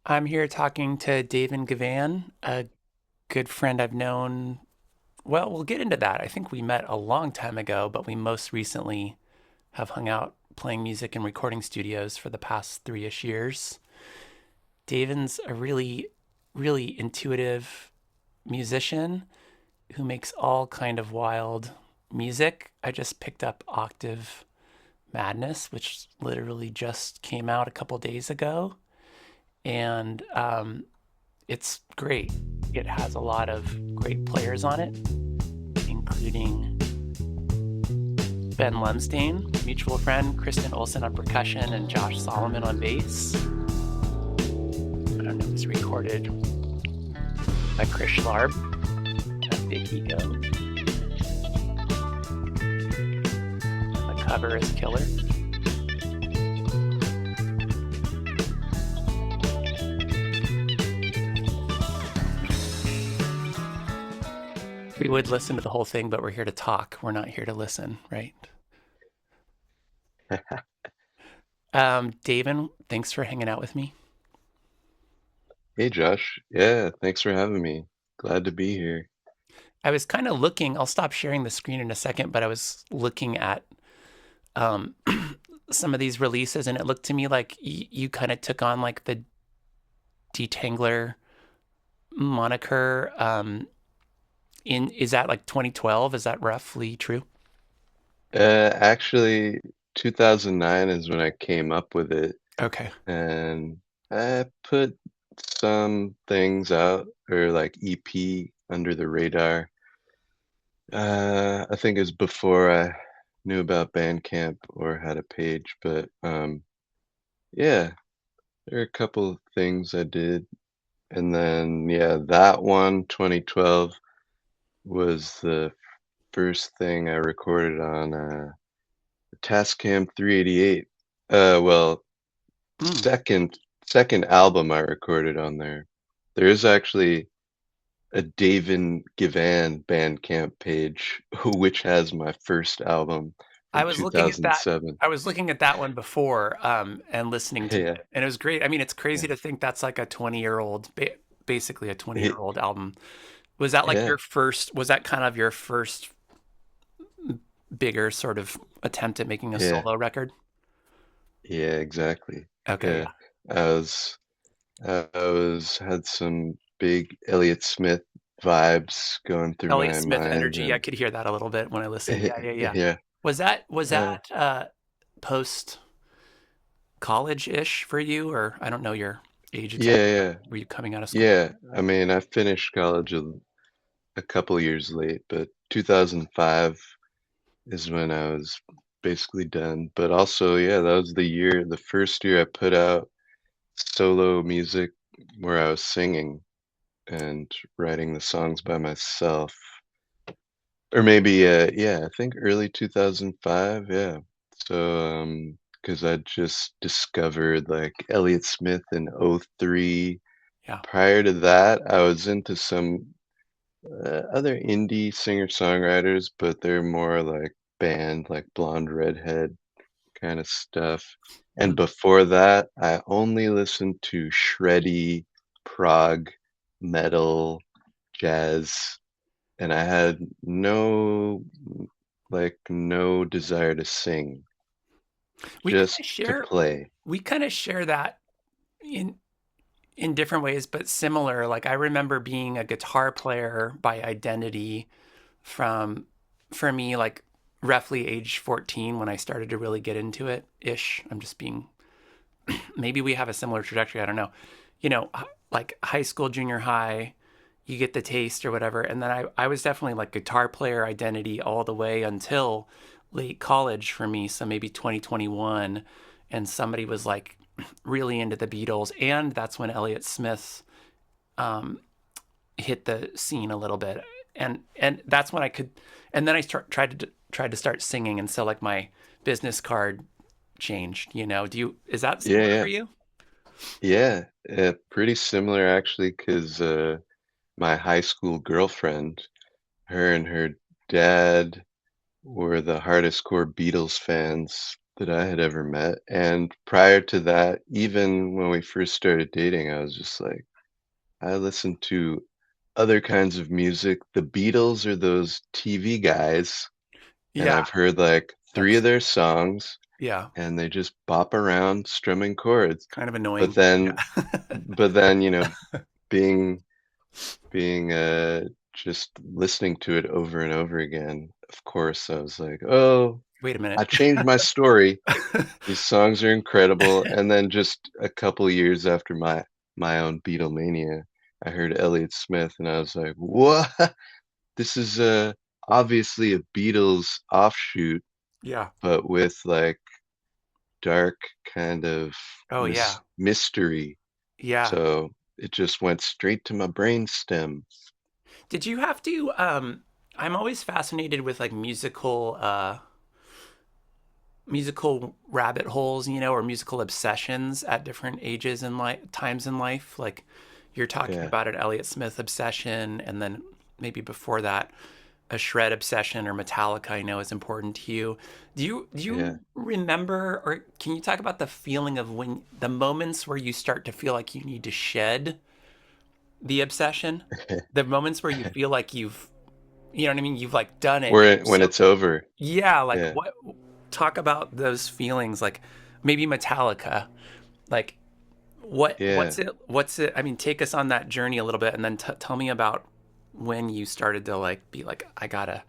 I'm here talking to Davin Givhan, a good friend I've known. Well, we'll get into that. I think we met a long time ago, but we most recently have hung out playing music in recording studios for the past 3-ish years. Davin's a really intuitive musician who makes all kind of wild music. I just picked up Octave Madness, which literally just came out a couple days ago. And it's great. It has a lot of great players on it, including Ben Lemstain, mutual friend, Kristen Olsen on percussion, and Josh Solomon on bass. I don't know, it was recorded by Chris Schlarb at Big Ego. The cover is killer. We would listen to the whole thing, but we're here to talk. We're not here to listen, right? Davin, thanks for hanging out with me. Hey Josh, yeah, thanks for having me. Glad to be here. I was kind of looking, I'll stop sharing the screen in a second, but I was looking at um, some of these releases, and it looked to me like you kind of took on like the detangler moniker. In Is that like 2012? Is that roughly true? Actually, 2009 is when I came up with it, Okay. and I put some things out, or like EP under the radar. I think it was before I knew about Bandcamp or had a page, but yeah, there are a couple things I did, and then yeah, that one, 2012, was the first thing I recorded on Tascam 388. Well, Mm. second second album I recorded on there. There is actually a Davin Givhan Bandcamp page, which has my first album I from was looking at that. 2007. I was looking at that one before and listening to Yeah, it, and it was great. I mean, it's yeah, crazy to think that's like a 20-year-old, basically a 20-year it, old album. Was that like yeah, your first? Was that kind of your first bigger sort of attempt at making a yeah, solo record? yeah, exactly. Okay, Yeah, yeah. I was, I was had some big Elliott Smith vibge going through Elliott my Smith mind, energy. I and could hear that a little bit when I listened. Yeah, yeah, yeah. yeah, Was uh, that post college-ish for you, or I don't know your age exactly, but yeah, were you coming out of school? yeah. I mean, I finished college a couple years late, but 2005 is when I was basically done. But also, yeah, that was the first year I put out solo music where I was singing and writing the songs by myself. Or maybe, yeah, I think early 2005, yeah. So, because I just discovered like Elliott Smith in '03. Yeah. Prior to that, I was into some other indie singer-songwriters, but they're more like band, like Blonde Redhead kind of stuff. And Mm. before that, I only listened to shreddy, prog, metal, jazz, and I had no desire to sing, We kind just of to share play. we kind of share that in different ways, but similar. Like I remember being a guitar player by identity from for me like roughly age 14 when I started to really get into it ish. I'm just being maybe we have a similar trajectory, I don't know. You know, like high school, junior high, you get the taste or whatever. And then I was definitely like guitar player identity all the way until late college for me. So maybe 2021. And somebody was like really into the Beatles. And that's when Elliott Smith um, hit the scene a little bit. And that's when I could, and then tried to start singing. And so like my business card changed, you know, is that Yeah, similar for yeah, you? yeah. Pretty similar actually, because my high school girlfriend, her and her dad were the hardest core Beatles fans, that I had ever met. And prior to that, even when we first started dating, I was just like, I listened to other kinds of music. The Beatles are those TV guys, and Yeah, I've heard like three that's of their songs, yeah, and they just bop around strumming chords. kind of But annoying. then, Yeah. but then, being being just listening to it over and over again, of course, I was like, oh, Wait a minute. I changed my story. These songs are incredible. And then just a couple years after my own Beatlemania, I heard Elliott Smith, and I was like, what? This is obviously a Beatles offshoot, Yeah. but with like dark kind of Oh yeah. mystery. Yeah. So it just went straight to my brain stem. Did you have to I'm always fascinated with like musical rabbit holes, or musical obsessions at different ages and times in life. Like you're talking Yeah, about an Elliott Smith obsession, and then maybe before that, a shred obsession or Metallica. I know is important to you. Do yeah. you remember, or can you talk about the feeling of when the moments where you start to feel like you need to shed the obsession, the moments where you feel like you know what I mean, you've like done it. And Where you're when so it's over. yeah, like Yeah, what? Talk about those feelings, like maybe Metallica. Like yeah. What's it? I mean, take us on that journey a little bit, and then tell me about when you started to like be like, I gotta.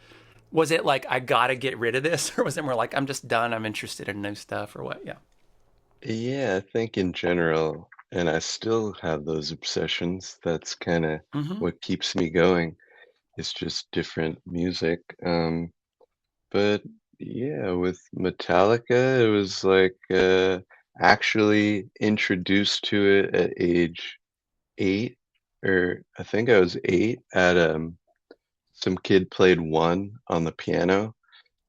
Was it like I gotta get rid of this, or was it more like I'm just done? I'm interested in new stuff, or what? Yeah. Yeah, I think in general, and I still have those obsessions. That's kind of Mm-hmm. what keeps me going. It's just different music. But yeah, with Metallica, it was like actually introduced to it at age 8, or I think I was 8 at some kid played one on the piano,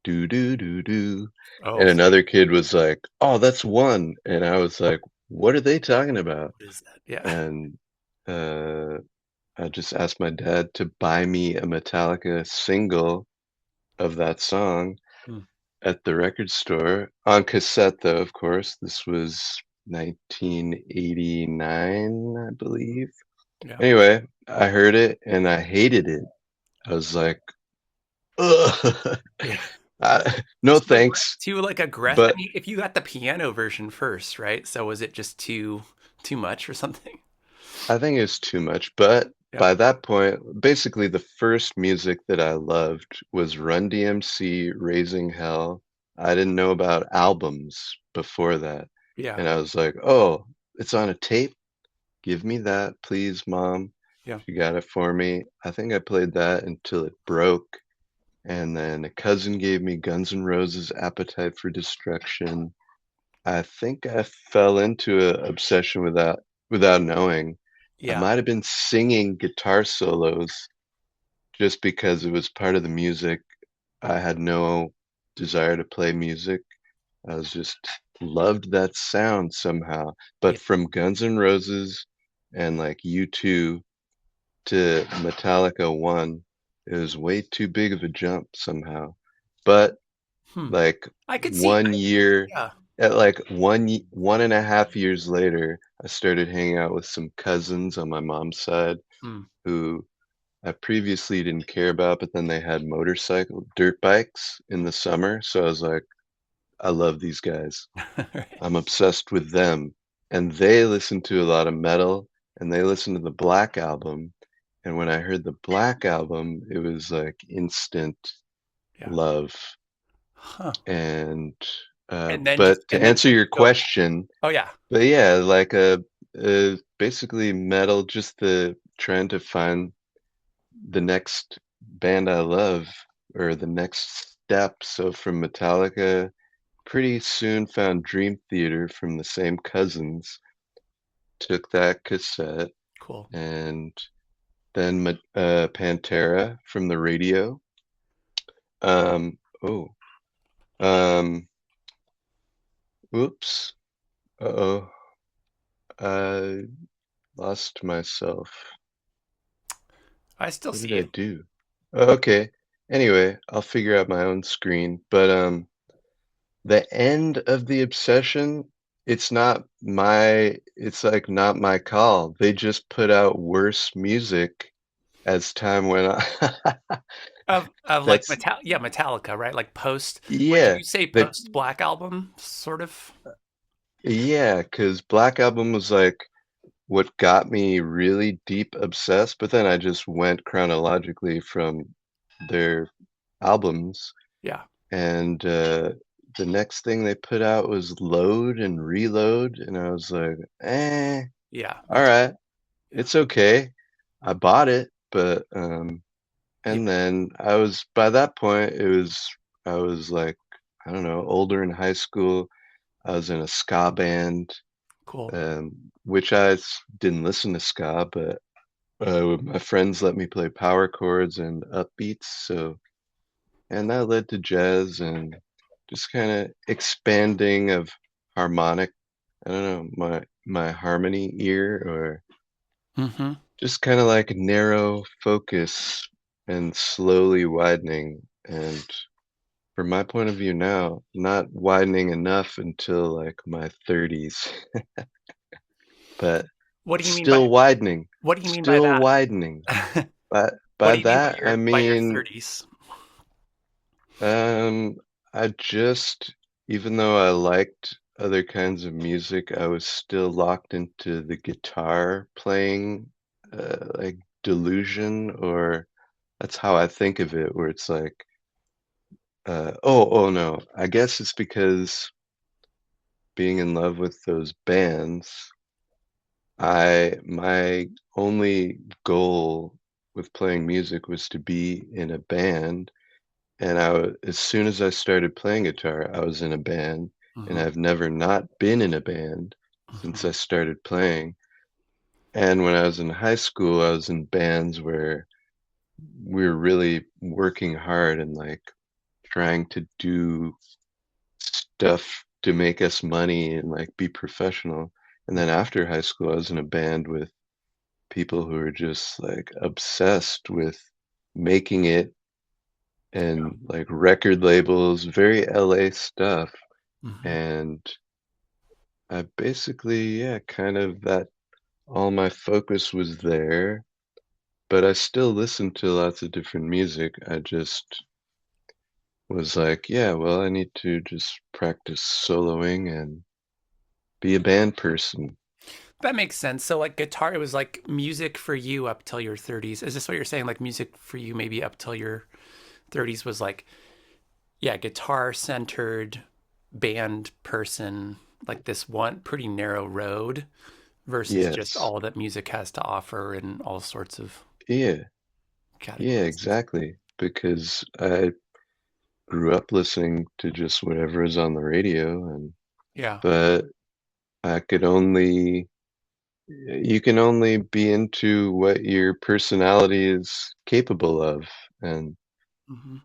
do do do do, Oh, and sweet. another kid was like, "Oh, that's one," and I was like, "What are they talking about?" What is that? Yeah. And uh, I just asked my dad to buy me a Metallica single of that song Hmm. at the record store on cassette, though, of course. This was 1989, I believe. Yeah. Anyway, I heard it and I hated it. I was like, ugh, Yeah. no thanks. Too like aggressive. I But mean, if you got the piano version first, right? So was it just too much or something? I think it's too much. But Yeah. by that point, basically the first music that I loved was Run DMC, Raising Hell. I didn't know about albums before that. Yeah. And I was like, oh, it's on a tape? Give me that, please, Mom. Yeah. She got it for me. I think I played that until it broke. And then a cousin gave me Guns N' Roses' Appetite for Destruction. I think I fell into an obsession without knowing. I Yeah. might have been singing guitar solos just because it was part of the music. I had no desire to play music. I was just loved that sound somehow. Yeah. But from Guns N' Roses and like U2 to Metallica 1, it was way too big of a jump somehow. But Hmm. like I could see. 1 year, Yeah. at like 1.5 years later, I started hanging out with some cousins on my mom's side Hmm. who I previously didn't care about, but then they had dirt bikes in the summer. So I was like, I love these guys. Right. I'm obsessed with them. And they listen to a lot of metal, and they listen to the Black Album. And when I heard the Black Album, it was like instant Yeah. love. Huh. And And but to then answer your go. question, Oh yeah. but yeah, like basically metal, just the trying to find the next band I love or the next step. So from Metallica, pretty soon found Dream Theater from the same cousins, took that cassette, Cool. and then Pantera from the radio. Oh, um, whoops. Uh-oh. I lost myself. I still What see did I you. do? Okay. Anyway, I'll figure out my own screen. But the end of the obsession, it's like not my call. They just put out worse music as time went on. Of like That's Metallica, right? Like post, would yeah, you say they post Black Album sort of? yeah, 'cause Black Album was like what got me really deep obsessed, but then I just went chronologically from their albums, Yeah. and the next thing they put out was Load and Reload, and I was like, Yeah, me all too. right, Yeah. it's okay. I bought it, but Yeah. and then I was by that point I was like, I don't know, older in high school. I was in a ska band, Cool. which didn't listen to ska, but my friends let me play power chords and upbeats, so and that led to jazz and just kind of expanding of harmonic, I don't know, my harmony ear or Mm-hmm. just kind of like narrow focus and slowly widening. And from my point of view now, not widening enough until like my 30s, but What do you mean still by widening, what do you mean by still that? widening. But What by do you mean that, I by your mean, 30s? um, I just, even though I liked other kinds of music, I was still locked into the guitar playing, like delusion, or that's how I think of it, where it's like, oh no, I guess it's because being in love with those bands, my only goal with playing music was to be in a band. And as soon as I started playing guitar, I was in a band, and Mm-hmm. I've never not been in a band since Mm-hmm. I started playing. And when I was in high school, I was in bands where we were really working hard and like trying to do stuff to make us money and like be professional. And then after high school, I was in a band with people who were just like obsessed with making it Yeah. and like record labels, very LA stuff. Mm-hmm. And I basically, yeah, kind of that all my focus was there, but I still listened to lots of different music. I just was like, yeah, well, I need to just practice soloing and be a band person. That makes sense. So like guitar, it was like music for you up till your 30s. Is this what you're saying? Like music for you maybe up till your 30s was like, yeah, guitar centered band person, like this one pretty narrow road versus just Yes. all that music has to offer in all sorts of Yeah. Yeah, categories. exactly. Because I grew up listening to just whatever is on the radio and Yeah. but I could only you can only be into what your personality is capable of. And Mm-hmm.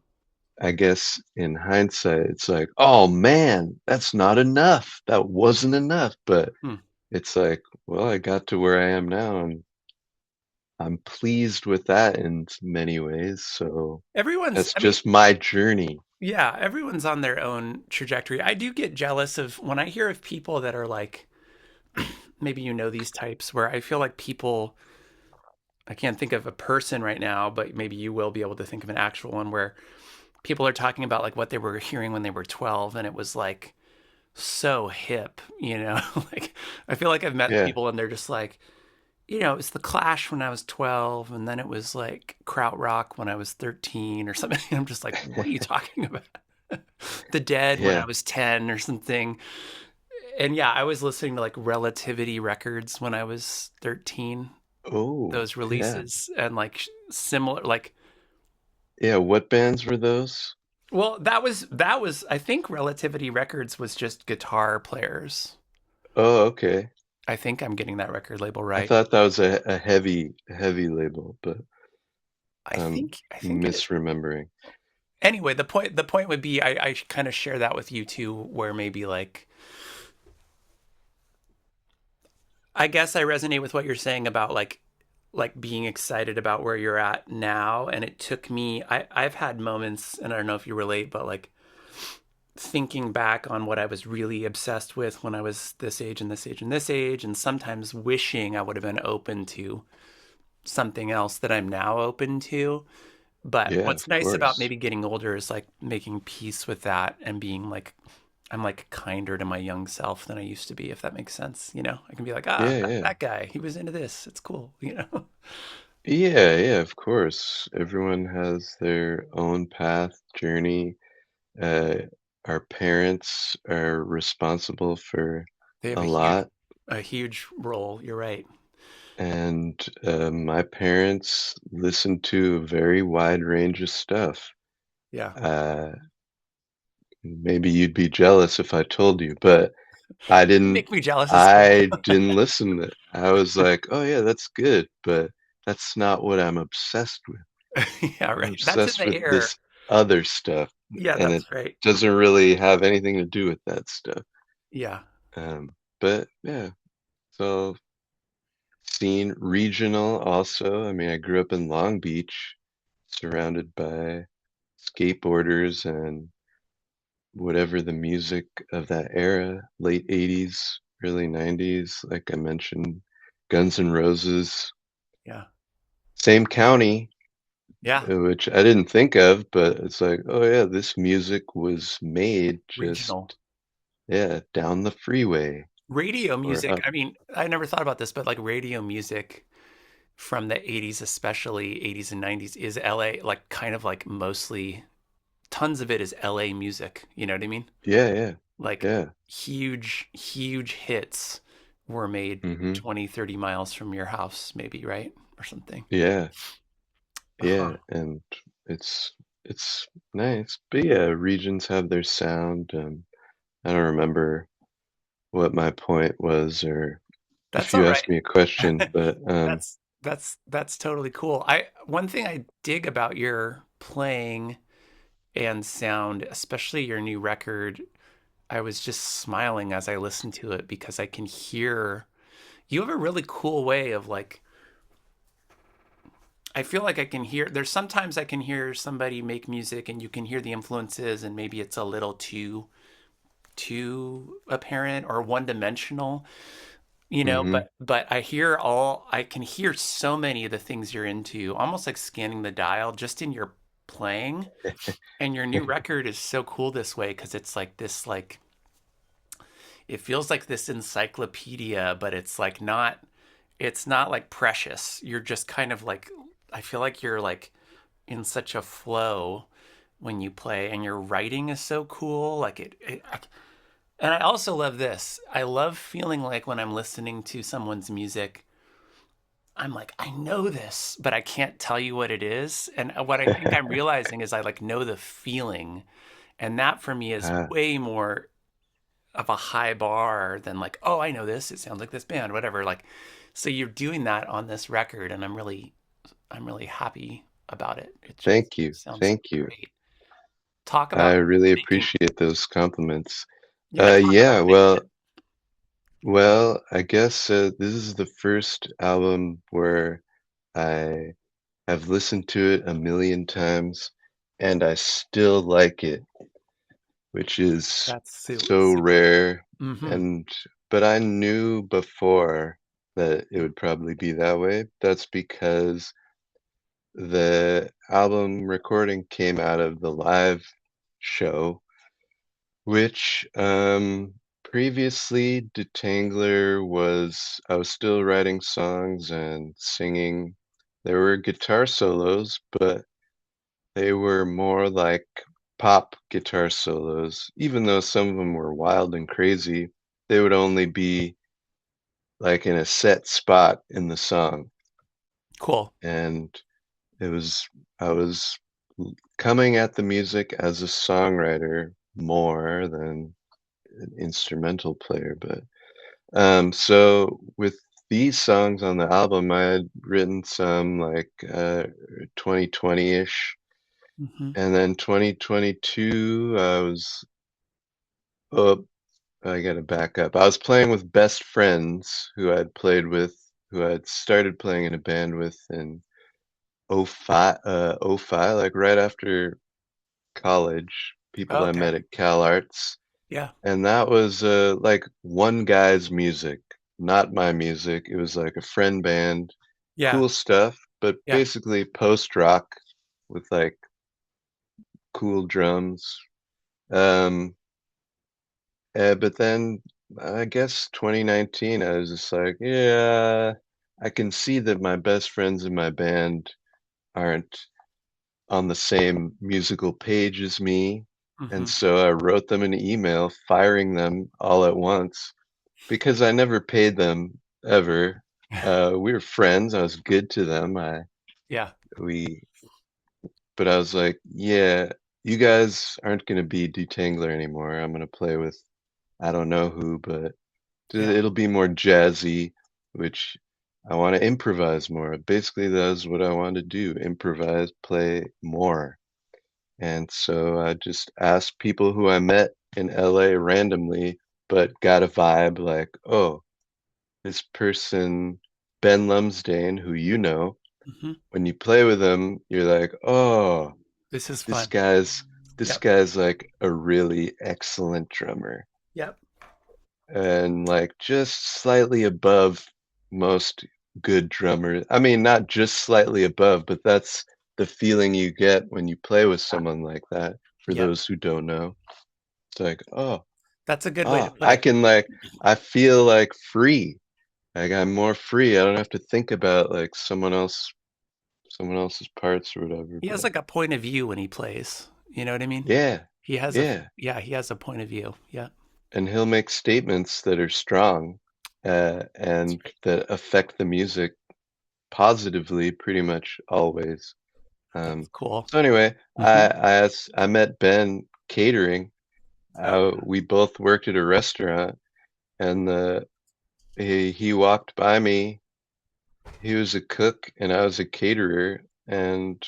I guess in hindsight, it's like, oh man, that's not enough. That wasn't enough. But Hmm. it's like, well, I got to where I am now, and I'm pleased with that in many ways. So Everyone's, that's I mean, just my journey. yeah, everyone's on their own trajectory. I do get jealous of when I hear of people that are like, maybe you know these types where I feel like people, I can't think of a person right now, but maybe you will be able to think of an actual one where people are talking about like what they were hearing when they were 12 and it was like so hip, you know? Like I feel like I've met Yeah. people and they're just like, you know, it's the Clash when I was 12 and then it was like krautrock when I was 13 or something. I'm just like, what are you talking about? The Dead when I Yeah. was 10 or something. And yeah, I was listening to like Relativity Records when I was 13, Oh, those yeah. releases and like similar like Yeah. What bands were those? well, that was I think Relativity Records was just guitar players. Oh, okay. I think I'm getting that record label I right. thought that was a heavy label, but I I'm think I think it is. misremembering. Anyway, the point would be I kind of share that with you too, where maybe like I guess I resonate with what you're saying about like being excited about where you're at now. And it took me I've had moments, and I don't know if you relate, but like thinking back on what I was really obsessed with when I was this age and this age and this age, and sometimes wishing I would have been open to something else that I'm now open to. But Yeah, what's of nice about course. maybe getting older is like making peace with that and being like, I'm like kinder to my young self than I used to be, if that makes sense. You know, I can be like, ah, Yeah, that, yeah. that guy, he was into this. It's cool, you know? Yeah, yeah, of course. Everyone has their own path, journey. Uh, our parents are responsible for They have a lot. a huge role. You're right. And my parents listened to a very wide range of stuff. Yeah. Uh, maybe you'd be jealous if I told you, but I You didn't. make me jealous. It's cool. I didn't listen to it. I was like, "Oh yeah, that's good," but that's not what I'm obsessed with. Yeah, I'm right. That's in obsessed the with air. this other stuff, Yeah, and it that's right. doesn't really have anything to do with that stuff. Yeah. But yeah, so seen regional also. I mean, I grew up in Long Beach, surrounded by skateboarders and whatever the music of that era, late 80s, early 90s, like I mentioned, Guns N' Roses, Yeah. same county, Yeah. which I didn't think of, but it's like, oh yeah, this music was made just, Regional. yeah, down the freeway Radio or music. up. I mean, I never thought about this, but like radio music from the 80s, especially 80s and 90s, is LA, like kind of like mostly tons of it is LA music. You know what I mean? Yeah, yeah, Like yeah. huge hits were made Hmm. 20, 30 miles from your house, maybe, right? Or something. Yeah, Huh. yeah, and it's it's nice. But yeah, regions have their sound. I don't remember what my point was or if That's you all asked right. me a question, but That's totally cool. I one thing I dig about your playing and sound, especially your new record, I was just smiling as I listened to it because I can hear you have a really cool way of like I feel like I can hear there's sometimes I can hear somebody make music and you can hear the influences and maybe it's a little too apparent or one dimensional, you know, hmm. but I can hear so many of the things you're into, almost like scanning the dial just in your playing. And your new record is so cool this way because it's like this like it feels like this encyclopedia, but it's not like precious. You're just kind of like I feel like you're like in such a flow when you play and your writing is so cool like and I also love this. I love feeling like when I'm listening to someone's music, I'm like, I know this, but I can't tell you what it is. And what I think I'm realizing is I like know the feeling. And that for me is Ah, way more of a high bar than like, oh, I know this. It sounds like this band, whatever. Like, so you're doing that on this record, and I'm really happy about it. It just thank you, sounds thank you. great. Talk I about really making, appreciate those compliments. yeah, talk Yeah, about making it. I guess this is the first album where I have listened to it a million times and I still like it, which is That's so super cool. rare. Mm-hmm. And but I knew before that it would probably be that way. That's because the album recording came out of the live show, which previously Detangler was I was still writing songs and singing. There were guitar solos, but they were more like pop guitar solos. Even though some of them were wild and crazy, they would only be like in a set spot in the song. Cool. And it was I was coming at the music as a songwriter more than an instrumental player, but so with these songs on the album, I had written some like 2020-ish, Mm-hmm. and then 2022, oh, I gotta back up. I was playing with best friends who I'd started playing in a band with in '05, '05, like right after college. people I Okay. met at Cal Arts. Yeah. And that was like one guy's music, not my music. It was like a friend band, Yeah. cool stuff, but Yeah. basically post rock with like cool drums. Um, but then I guess 2019, I was just like, yeah, I can see that my best friends in my band aren't on the same musical page as me. And Hmm. so I wrote them an email firing them all at once because I never paid them ever. We were friends. I was good to them. Yeah. We, but I was like, yeah, you guys aren't going to be Detangler anymore. I'm going to play with I don't know who, but Yeah. it'll be more jazzy, which I want to improvise more. Basically, that's what I want to do, improvise, play more. And so I just asked people who I met in LA randomly, but got a vibe like, oh, this person, Ben Lumsdane, who you know, Hmm. when you play with him, you're like, oh, This is this fun. guy's this Yep. guy's like a really excellent drummer. Yep. And like just slightly above most good drummers. I mean, not just slightly above, but that's the feeling you get when you play with Yeah. someone like that. For Yep. those who don't know, it's like, That's a good way to put I it. can like, I feel like free. Like I'm more free. I don't have to think about like someone else's parts or whatever. He has But like a point of view when he plays. You know what I mean? yeah, He has a yeah. yeah, he has a point of view. Yeah. And he'll make statements that are strong, That's and right. that affect the music positively pretty much always. That's Um, cool. so anyway, Hmm. I met Ben catering. Oh yeah. We both worked at a restaurant, and he walked by me. He was a cook, and I was a caterer, and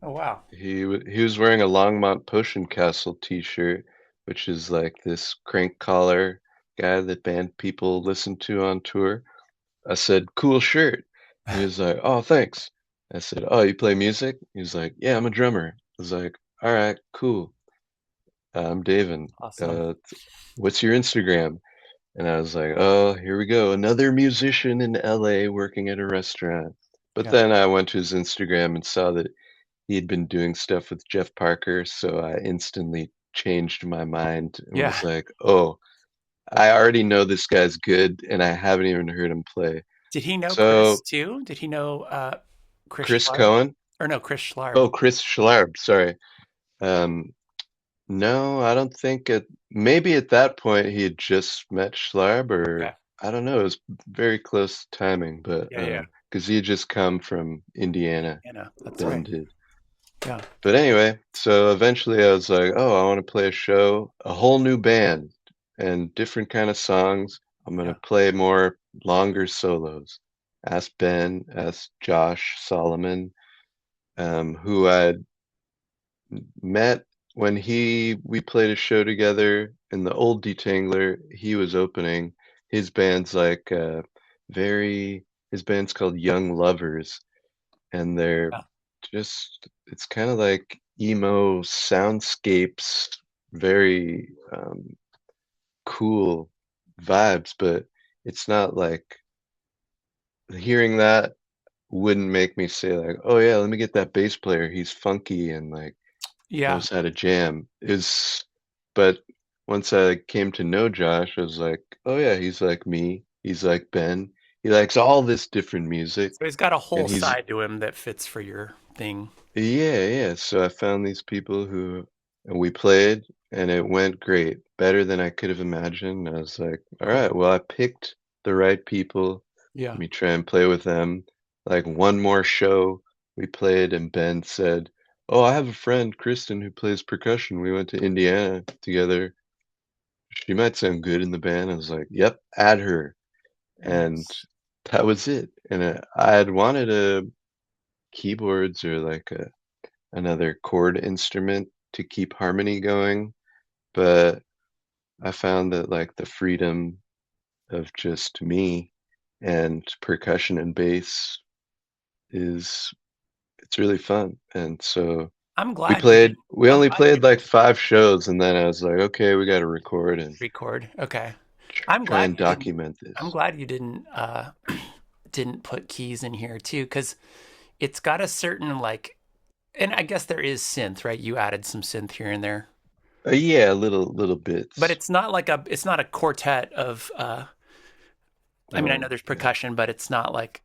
Oh wow. he was wearing a Longmont Potion Castle t-shirt, which is like this crank collar guy that band people listen to on tour. I said, cool shirt. He was like, oh, thanks. I said, oh, you play music? He was like, yeah, I'm a drummer. I was like, all right, cool. I'm Davin. Awesome. Uh, what's your Instagram? And I was like, oh, here we go. Another musician in LA working at a restaurant. But Yeah. then I went to his Instagram and saw that he had been doing stuff with Jeff Parker. So I instantly changed my mind and Yeah. was like, oh, I already know this guy's good and I haven't even heard him play. Did he know Chris So too? Did he know Chris Chris Schlarb? Cohen. Or no, Chris Schlarb. Oh, Chris Schlarb, sorry. Um, no, I don't think it, maybe at that point he had just met Schlarb or Okay. I don't know, it was very close timing, but Yeah, yeah. because he had just come from Indiana, Anna. That's Ben right. did. Yeah. But anyway, so eventually I was like, oh, I want to play a show, a whole new band and different kind of songs. I'm gonna Yeah. play more longer solos. Ask Ben, ask Josh Solomon, who I met when he we played a show together in the old Detangler. He was opening. His band's like very his band's called Young Lovers, and they're Yeah. just it's kind of like emo soundscapes, very cool vibes, but it's not like hearing that wouldn't make me say like, oh yeah, let me get that bass player. He's funky and like Yeah. knows how to jam is but once I came to know Josh, I was like, oh yeah, he's like me. He's like Ben. He likes all this different music So he's got a and whole he's side to him that fits for your thing. yeah, yeah. So I found these people who and we played and it went great. Better than I could have imagined. I was like, all Cool. right, well I picked the right people. Let Yeah. me try and play with them. Like one more show we played and Ben said, oh, I have a friend, Kristen, who plays percussion. We went to Indiana together. She might sound good in the band. I was like, yep, add her. And Nice. that was it. And I had wanted a keyboards or like another chord instrument to keep harmony going, but I found that like the freedom of just me and percussion and bass is it's really fun. And so I'm We glad you played, didn't. we I'm only glad you played like didn't 5 shows, and then I was like, okay, we got to record and record. Okay. I'm try glad and you didn't. document I'm this. glad you didn't didn't put keys in here too, because it's got a certain like, and I guess there is synth, right? You added some synth here and there, Yeah, little but bits. it's not like it's not a quartet of. I mean, I know Oh, there's yeah. percussion, but it's not like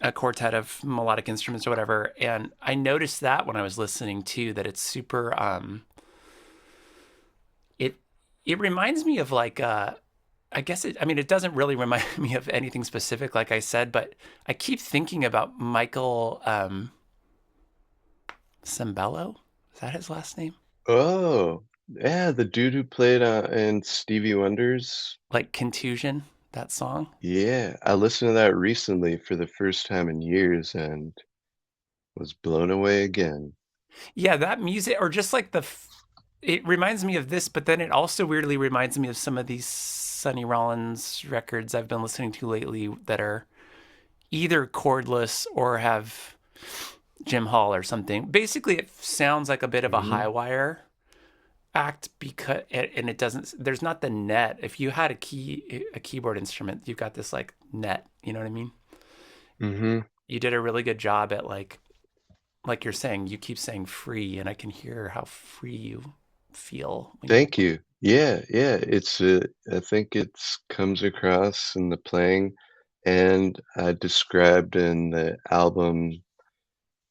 a quartet of melodic instruments or whatever. And I noticed that when I was listening too, that it's super. It it reminds me of like I guess it. I mean, it doesn't really remind me of anything specific, like I said, but I keep thinking about Michael Sembello. Is that his last name? Oh, yeah, the dude who played in Stevie Wonder's. Like Contusion, that song. Yeah, I listened to that recently for the first time in years and was blown away again. Yeah, that music, or just like it reminds me of this, but then it also weirdly reminds me of some of these Sonny Rollins records I've been listening to lately that are either chordless or have Jim Hall or something. Basically, it sounds like a bit of a Hmm. high wire act because and it doesn't. There's not the net. If you had a keyboard instrument, you've got this like net. You know what I mean? Hmm. You did a really good job at like you're saying. You keep saying free, and I can hear how free you feel when you. Thank you. Yeah, yeah, I think it's comes across in the playing, and I described in the album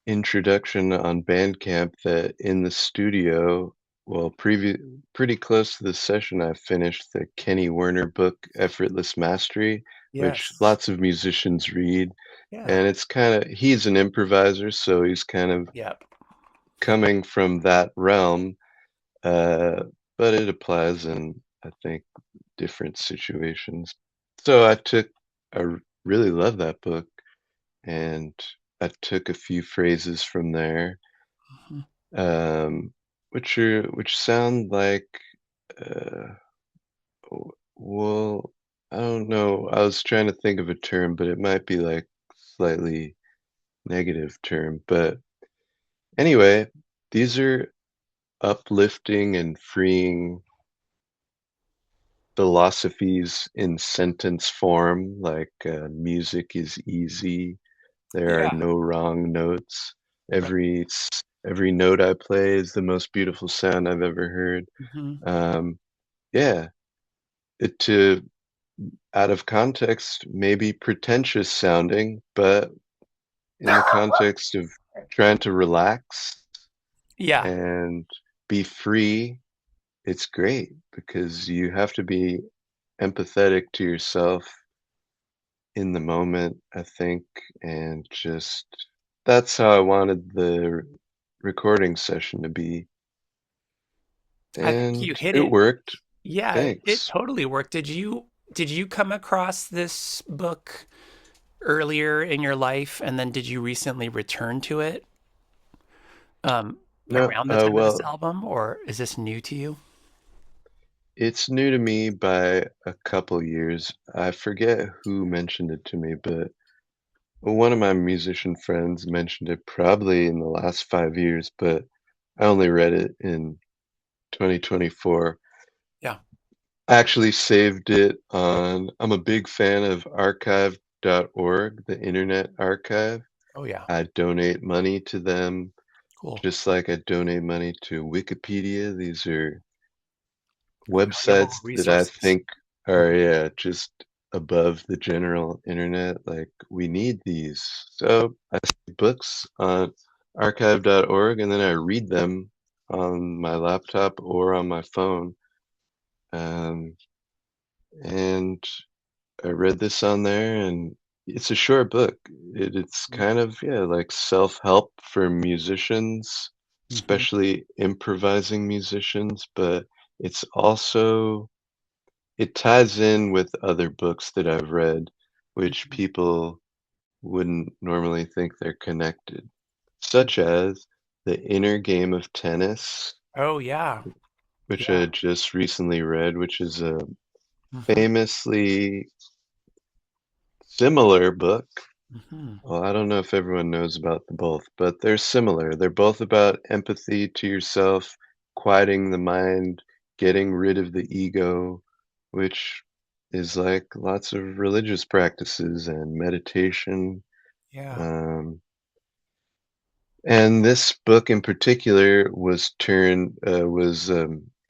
introduction on Bandcamp that in the studio, well, pretty close to the session, I finished the Kenny Werner book, Effortless Mastery, which Yes. lots of musicians read. Yeah. And it's kind of, he's an improviser, so he's kind of Yep. coming from that realm, uh, but it applies in, I think, different situations. So I really love that book, and I took a few phrases from there, Mhm. um, which sound like, uh, well, I don't know. I was trying to think of a term, but it might be like slightly negative term. But anyway, these are uplifting and freeing philosophies in sentence form, like music is easy. There are Yeah. no wrong notes. Right. Every note I play is the most beautiful sound I've ever heard. Hmm. Um, yeah, it to out of context, maybe pretentious sounding, but in the context of trying to relax Yeah. and be free, it's great because you have to be empathetic to yourself in the moment, I think, and just that's how I wanted the recording session to be. I think you And hit it it. worked. Yeah, it Thanks. totally worked. Did you come across this book earlier in your life, and then did you recently return to it No, around the time of this well, album, or is this new to you? it's new to me by a couple years. I forget who mentioned it to me, but one of my musician friends mentioned it probably in the last 5 years, but I only read it in 2024. Yeah. I actually saved it on, I'm a big fan of archive.org, the Internet Archive. Oh yeah. I donate money to them Cool. just like I donate money to Wikipedia. These are Valuable websites that I resources. think are, yeah, just above the general internet. Like, we need these. So I see books on archive.org and then I read them on my laptop or on my phone. Um, and I read this on there, and it's a short book. It's kind of, yeah, like self-help for musicians, Mm-hmm. especially improvising musicians, but it's also it ties in with other books that I've read, which Hmm. people wouldn't normally think they're connected, such as The Inner Game of Tennis, Oh yeah. which Yeah. I just recently read, which is a Hmm. famously similar book. Hmm. Well, I don't know if everyone knows about the both, but they're similar. They're both about empathy to yourself, quieting the mind, getting rid of the ego, which is like lots of religious practices and meditation. Yeah. Um, and this book in particular was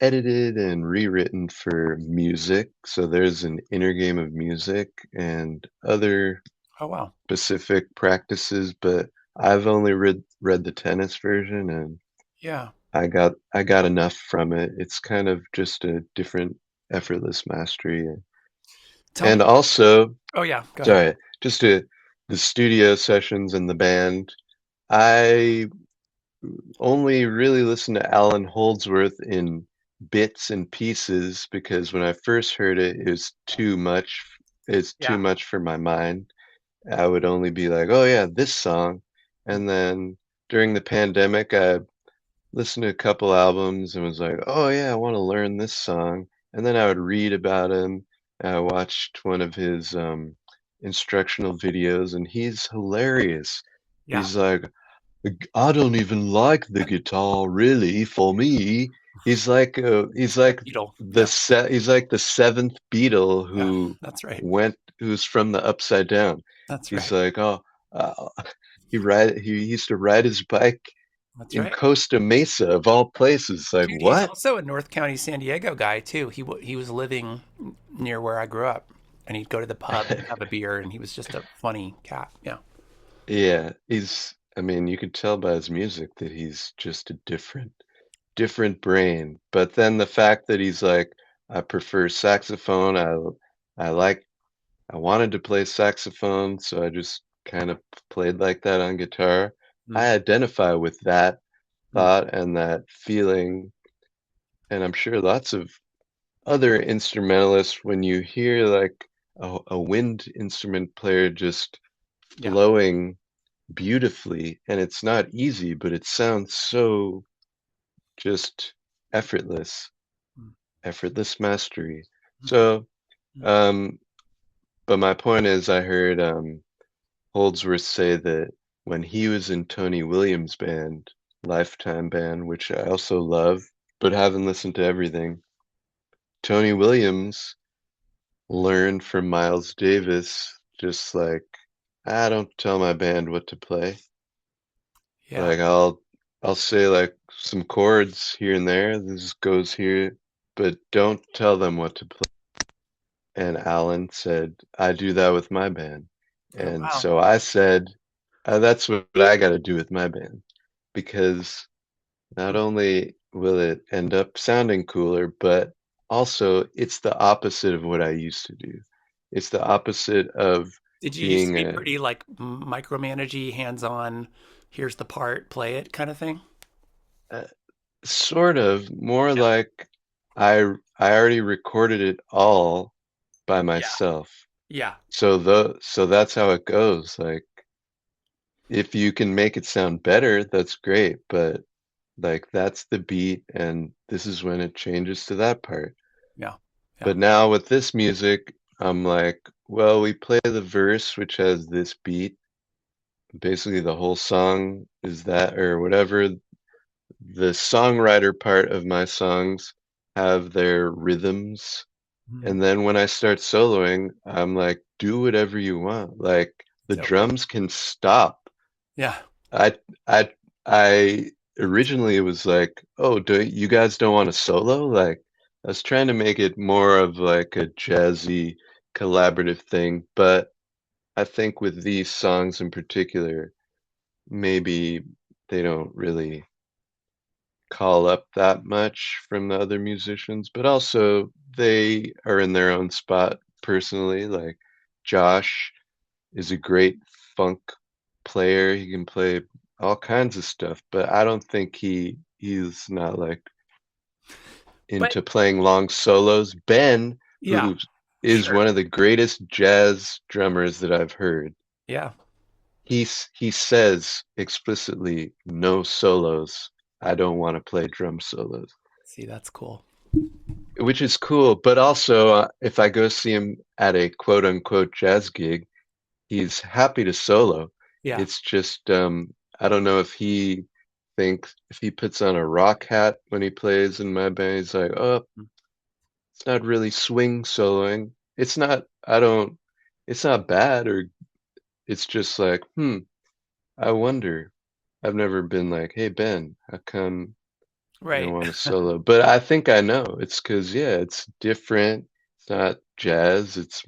edited and rewritten for music. So there's an inner game of music and other Oh, wow. specific practices, but I've only read the tennis version and Yeah. I got enough from it. It's kind of just a different effortless mastery. Tell And me. also, Oh, yeah. Go ahead. sorry, just to the studio sessions and the band. I only really listened to Alan Holdsworth in bits and pieces because when I first heard it, it was too much. It's too Yeah. much for my mind. I would only be like, oh yeah, this song. And then during the pandemic, I listened to a couple albums and was like, oh yeah, I want to learn this song. And then I would read about him. I watched one of his instructional videos, and he's hilarious. Yeah. He's like, I don't even like the guitar really for me. He's The like Beetle. Yeah. he's like the seventh Beatle Yeah. That's right. who's from the upside down. That's He's right. like, oh, uh, he used to ride his bike That's in right. Costa Mesa of all places. Like, Dude, he's what? also a North County, San Diego guy too. He was living near where I grew up, and he'd go to the pub and have a beer, and he was just a funny cat. Yeah. Yeah, I mean, you could tell by his music that he's just a different brain. But then the fact that he's like, I prefer saxophone. I like, I wanted to play saxophone, so I just kind of played like that on guitar. Mm, I identify with that mm, thought and that feeling. And I'm sure lots of other instrumentalists, when you hear like a wind instrument player just yeah. flowing beautifully, and it's not easy, but it sounds so just effortless, Mm, effortless mastery. mm, So, mm. um, but my point is, I heard Holdsworth say that when he was in Tony Williams' band, Lifetime band, which I also love, but haven't listened to everything, Tony Williams learned from Miles Davis, just like, I don't tell my band what to play. Yeah. Like I'll say like some chords here and there. This goes here, but don't tell them what to play. And Alan said, I do that with my band. Oh, And wow. so I said, that's what I got to do with my band. Because not Mm. only will it end up sounding cooler, but also it's the opposite of what I used to do. It's the opposite of Did you used to being be a, pretty like micromanagey, hands-on, here's the part, play it kind of thing? a sort of more Yeah. like I already recorded it all by Yeah. myself. Yeah. So that's how it goes. Like if you can make it sound better, that's great, but like that's the beat and this is when it changes to that part. Yeah. Yeah. But now with this music, I'm like, well, we play the verse which has this beat. Basically the whole song is that or whatever the songwriter part of my songs have their rhythms. Mm. And then when I start soloing, I'm like, do whatever you want. Like the Totally. drums can stop. Yeah. I I I originally it was like, oh, do you guys don't want a solo? Like I was trying to make it more of like a jazzy collaborative thing, but I think with these songs in particular, maybe they don't really call up that much from the other musicians, but also they are in their own spot personally. Like Josh is a great funk player. He can play all kinds of stuff, but I don't think he's not like But into playing long solos. Ben, yeah, who is sure. one of the greatest jazz drummers that I've heard, Yeah. he says explicitly no solos. I don't want to play drum solos. See, that's cool. Which is cool, but also if I go see him at a quote unquote jazz gig, he's happy to solo. Yeah. It's just I don't know if he thinks if he puts on a rock hat when he plays in my band, he's like, oh, it's not really swing soloing. It's not, I don't, it's not bad or it's just like, I wonder. I've never been like, hey Ben, how come you don't Right. want to solo? But I think I know. It's 'cause yeah, it's different. It's not jazz. It's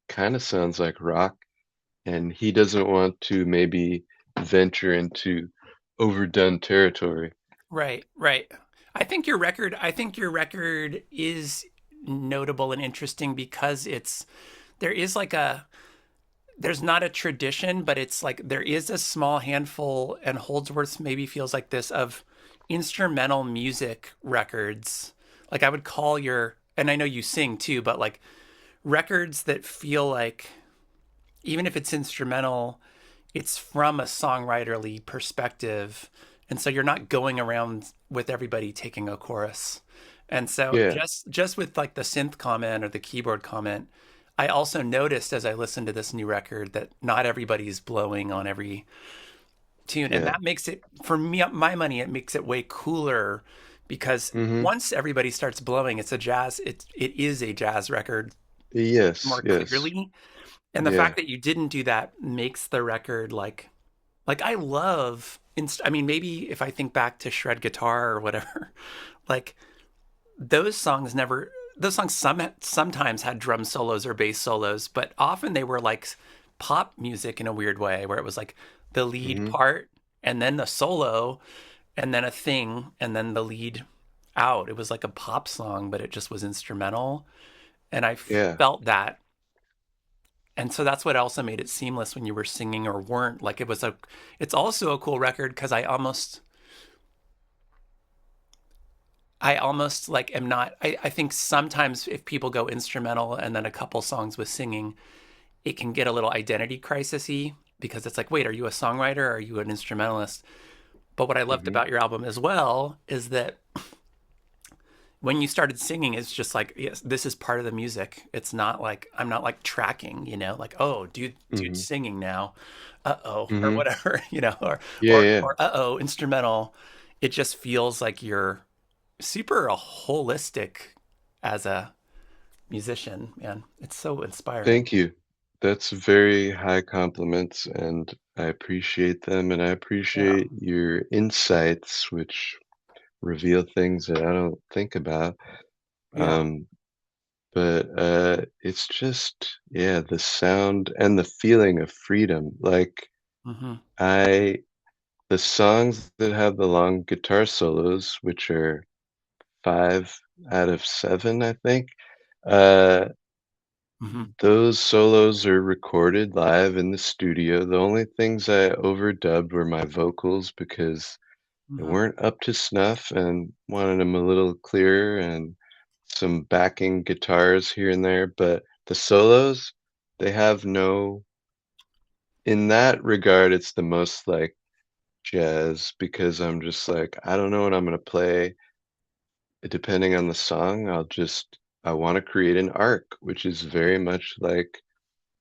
kind of sounds like rock, and he doesn't want to maybe venture into overdone territory. Right, right. I think your record is notable and interesting because there is like a there's not a tradition, but it's like there is a small handful, and Holdsworth's maybe feels like this, of instrumental music records. Like I would call your, and I know you sing too, but like records that feel like, even if it's instrumental, it's from a songwriterly perspective. And so you're not going around with everybody taking a chorus. And so Yeah. just with like the synth comment or the keyboard comment, I also noticed as I listened to this new record that not everybody's blowing on every tune. And Yeah. that makes it, for me, my money, it makes it way cooler because Mm-hmm. once everybody starts blowing, it is a jazz record Yes, more yes. clearly. And the Yeah. fact that you didn't do that makes the record like I love I mean, maybe if I think back to shred guitar or whatever, like those songs sometimes had drum solos or bass solos, but often they were like pop music in a weird way where it was like the lead Mm-hmm. part and then the solo and then a thing and then the lead out. It was like a pop song, but it just was instrumental. And I Yeah. felt that, and so that's what also made it seamless when you were singing or weren't. Like it's also a cool record because I almost like am not, I think sometimes if people go instrumental and then a couple songs with singing, it can get a little identity crisisy because it's like, wait, are you a songwriter or are you an instrumentalist? But what I loved Mm-hmm. about your album as well is that when you started singing, it's just like, yes, this is part of the music. It's not like I'm not like tracking, like, oh, dude Mm-hmm. singing now, uh-oh, or Mm-hmm. whatever, Yeah, or yeah. or uh-oh, instrumental. It just feels like you're super holistic as a musician, man. It's so inspiring. Thank you. That's very high compliments, and I appreciate them, and I Yeah. appreciate your insights, which reveal things that I don't think about. Yeah. Um, but it's just, yeah, the sound and the feeling of freedom. Like Hmm. I, the songs that have the long guitar solos, which are 5 out of 7, I think, uh, Hmm. those solos are recorded live in the studio. The only things I overdubbed were my vocals because they Hmm. weren't up to snuff and wanted them a little clearer and some backing guitars here and there. But the solos, they have no, in that regard, it's the most like jazz because I'm just like, I don't know what I'm gonna play. Depending on the song, I want to create an arc, which is very much like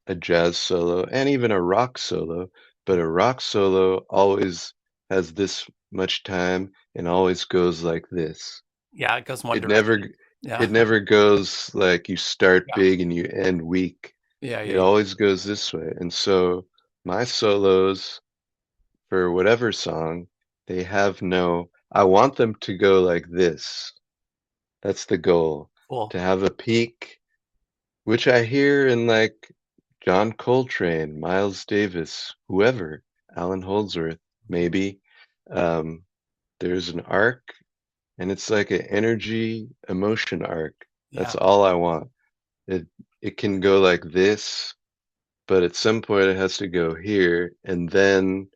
a jazz solo and even a rock solo, but a rock solo always has this much time and always goes like this. Yeah, it goes one It never direction. Yeah. it never goes like you start Yeah. big and you end weak. Yeah. It Yeah. always goes this way. And so my solos for whatever song, they have no, I want them to go like this. That's the goal. Cool. To have a peak, which I hear in like John Coltrane, Miles Davis, whoever, Alan Holdsworth, maybe. Um, there's an arc, and it's like an energy emotion arc. That's Yeah. all I want. It it can go like this, but at some point it has to go here, and then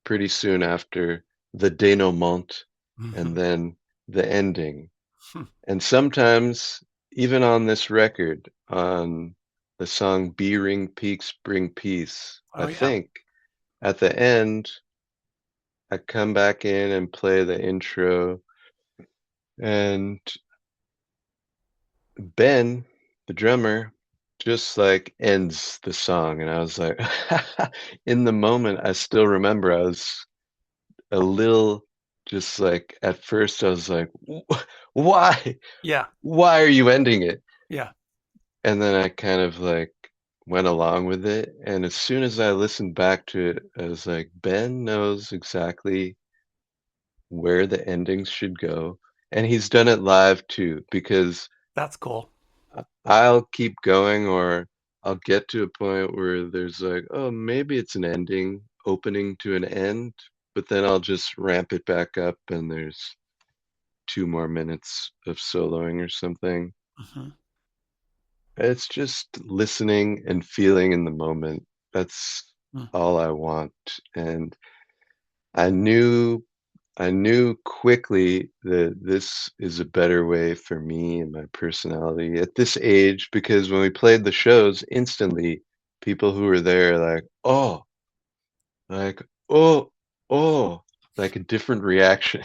pretty soon after the denouement, and Hmm. then the ending. And sometimes, even on this record, on the song B Ring Peaks Bring Peace, I Oh yeah. think at the end, I come back in and play the intro, and Ben, the drummer, just like ends the song, and I was like, in the moment, I still remember I was a little just like at first I was like, why? Yeah. Why are you ending it? Yeah. And then I kind of like went along with it. And as soon as I listened back to it, I was like, Ben knows exactly where the endings should go. And he's done it live too, because That's cool. I'll keep going or I'll get to a point where there's like, oh, maybe it's an ending, opening to an end, but then I'll just ramp it back up and there's 2 more minutes of soloing or something. Hmm. It's just listening and feeling in the moment. That's Mm. all I want. And I knew I knew quickly that this is a better way for me and my personality at this age because when we played the shows, instantly people who were there like, oh, like, oh, oh, like a different reaction,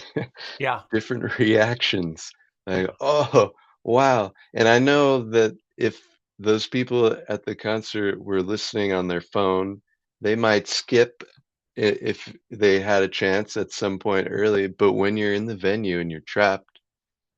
Yeah. different reactions. Yeah. Like, oh, wow. And I know that if those people at the concert were listening on their phone, they might skip if they had a chance at some point early. But when you're in the venue and you're trapped,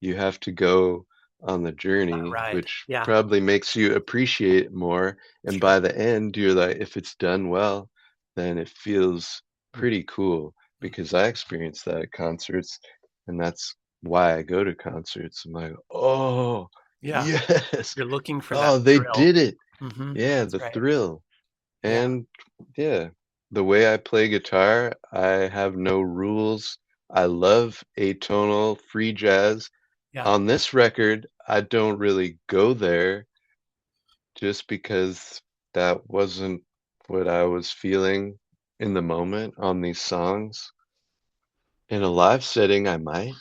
you have to go on the journey, Right. which Yeah. probably makes you appreciate it more. And Sure. by the end, you're like, if it's done well, then it feels Mm. pretty cool Mm. because I experienced that at concerts, and that's why I go to concerts. I'm like, oh, Yeah. yes, You're looking for that oh, they thrill. did it. Hmm. Yeah, That's the right. thrill. Yeah. And yeah, the way I play guitar, I have no rules. I love atonal free jazz. Yeah. On this record, I don't really go there just because that wasn't what I was feeling in the moment on these songs. In a live setting, I might,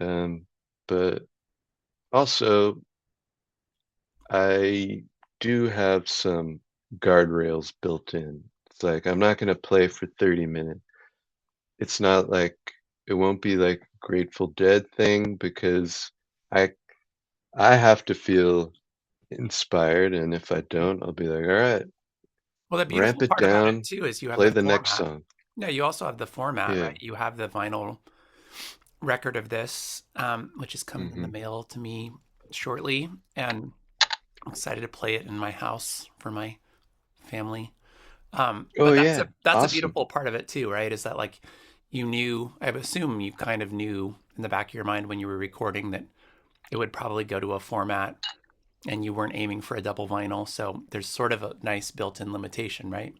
um, but also I do have some guardrails built in. It's like I'm not going to play for 30 minutes. It's not like it won't be like Grateful Dead thing because I I have to feel inspired, and if I don't, I'll be like, all right, Well, the ramp beautiful it part about it down, too is you have play the the next format. song. No, you also have the format, Yeah. right? You have the vinyl record of this, which is coming in the Hmm. mail to me shortly, and I'm excited to play it in my house for my family. Oh But yeah, that's a awesome. beautiful part of it too, right? Is that like you knew, I would assume you kind of knew in the back of your mind when you were recording that it would probably go to a format and you weren't aiming for a double vinyl. So there's sort of a nice built-in limitation, right?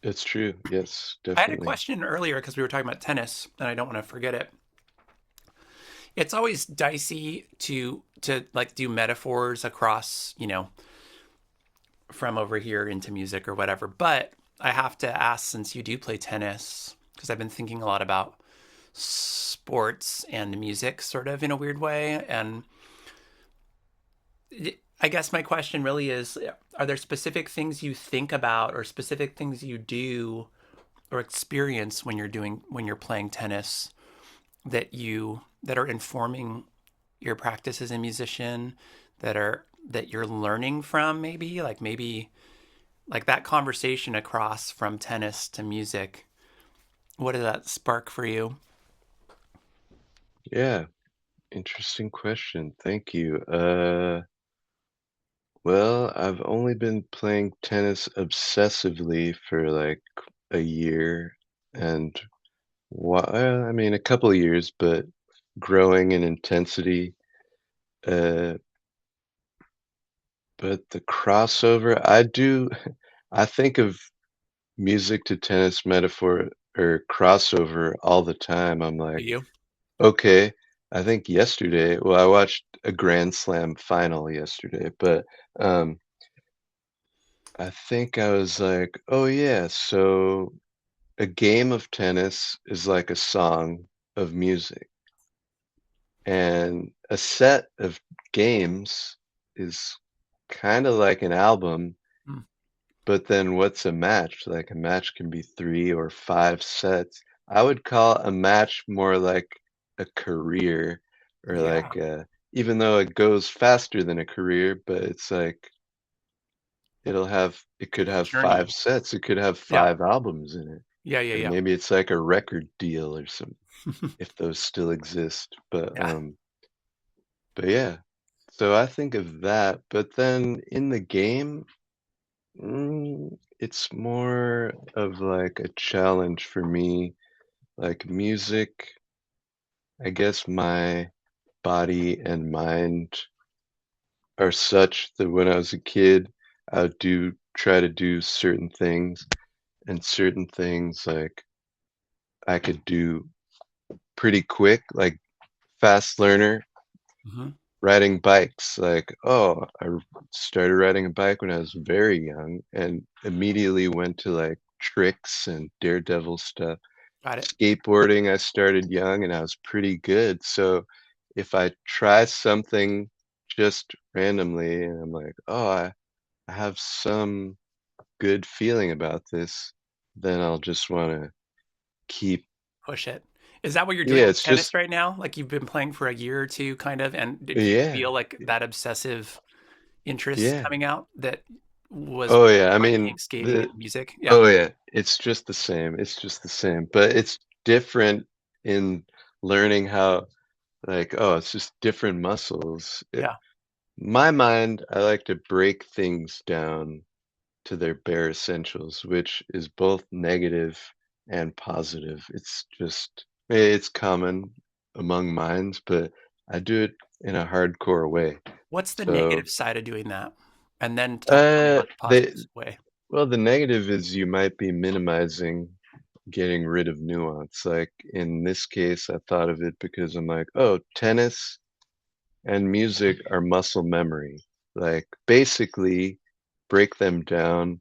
It's true. Yes, I had a definitely. question earlier because we were talking about tennis, and I don't want to forget it. It's always dicey to like do metaphors across, from over here into music or whatever. But I have to ask, since you do play tennis, because I've been thinking a lot about sports and music sort of in a weird way. And I guess my question really is, are there specific things you think about or specific things you do or experience when you're playing tennis that are informing your practice as a musician, that you're learning from, maybe like that conversation across from tennis to music? What did that spark for you? Yeah, interesting question. Thank you. Well, I've only been playing tennis obsessively for like a year and I mean a couple of years, but growing in intensity. Uh, but the crossover, I think of music to tennis metaphor or crossover all the time. I'm Do like, you? okay, I think yesterday, well, I watched a Grand Slam final yesterday, but um, I think I was like, oh yeah, so a game of tennis is like a song of music, and a set of games is kind of like an album. Mm. But then what's a match? Like a match can be 3 or 5 sets. I would call a match more like a career or Yeah. like even though it goes faster than a career, but it's like it could have five journey. sets, it could have Yeah. five albums in it. Yeah. Yeah. And Yeah. maybe it's like a record deal or something, if those still exist. Yeah. But yeah. So I think of that, but then in the game, it's more of like a challenge for me. Like music, I guess my body and mind are such that when I was a kid, I would do try to do certain things, and certain things like I could do pretty quick, like fast learner, Hmm. riding bikes. Like, oh, started riding a bike when I was very young and immediately went to like tricks and daredevil stuff. Got it. Skateboarding, I started young and I was pretty good. So if I try something just randomly and I'm like, oh, I have some good feeling about this, then I'll just want to keep. Push it. Is that what you're doing Yeah, with it's tennis just, right now? Like you've been playing for a year or two, kind of, and did you yeah, feel like that obsessive interest yeah. coming out that was Oh, yeah. I biking, mean, skating, and music? Yeah. oh, yeah. It's just the same. It's just the same. But it's different in learning how, like, oh, it's just different muscles. Yeah. My mind, I like to break things down to their bare essentials, which is both negative and positive. It's common among minds, but I do it in a hardcore way. What's the So, negative side of doing that? And then tell me about the positive they, way. well, the negative is you might be minimizing getting rid of nuance. Like in this case, I thought of it because I'm like, oh, tennis and music are muscle memory. Like basically break them down.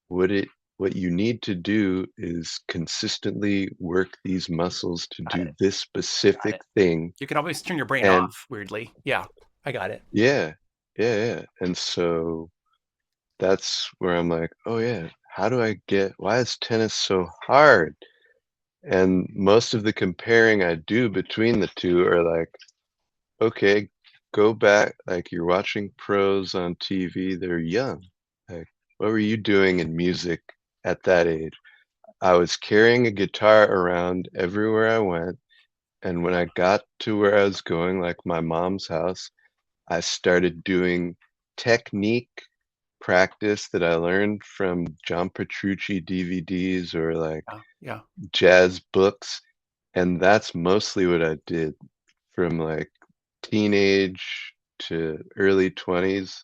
What it what you need to do is consistently work these muscles to Got do it. this Got specific it. thing. You can always turn your brain And off, weirdly. Yeah. I got it. yeah, yeah. And so that's where I'm like, oh yeah, why is tennis so hard? And most of the comparing I do between the two are like, okay, go back, like you're watching pros on TV, they're young. Like, what were you doing in music at that age? I was carrying a guitar around everywhere I went, and when I got to where I was going, like my mom's house, I started doing technique practice that I learned from John Petrucci DVDs or like Yeah. Yeah. jazz books, and that's mostly what I did from like teenage to early 20s.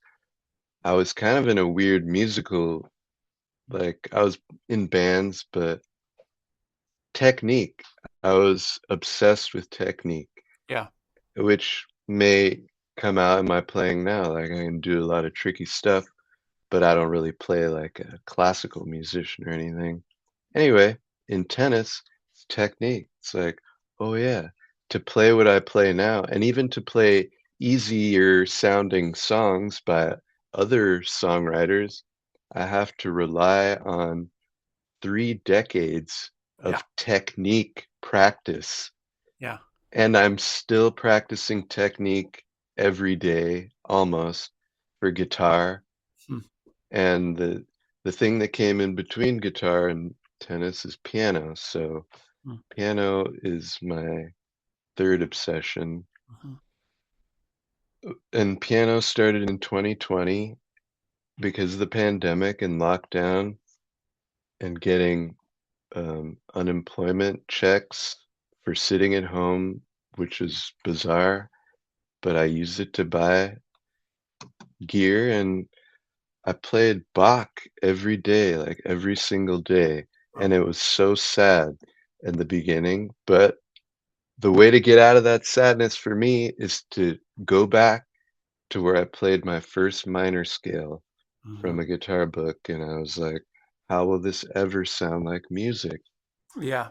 I was kind of in a weird musical, like I was in bands, but technique. I was obsessed with technique, Yeah. which may come out in my playing now. Like I can do a lot of tricky stuff, but I don't really play like a classical musician or anything. Anyway, in tennis, it's technique. It's like, oh yeah, to play what I play now, and even to play easier sounding songs by other songwriters, I have to rely on 3 decades Yeah. of technique practice. Yeah. And I'm still practicing technique every day, almost, for guitar. Hmm. And the thing that came in between guitar and tennis is piano. So Hmm. piano is my third obsession. Mhm. And piano started in 2020 because of the pandemic and lockdown and getting unemployment checks for sitting at home, which is bizarre, but I used it to buy gear and I played Bach every day, like every single day. Wow. And it was so sad in the beginning, but the way to get out of that sadness for me is to go back to where I played my first minor scale Mhm. from a guitar book. And I was like, how will this ever sound like music? Yeah.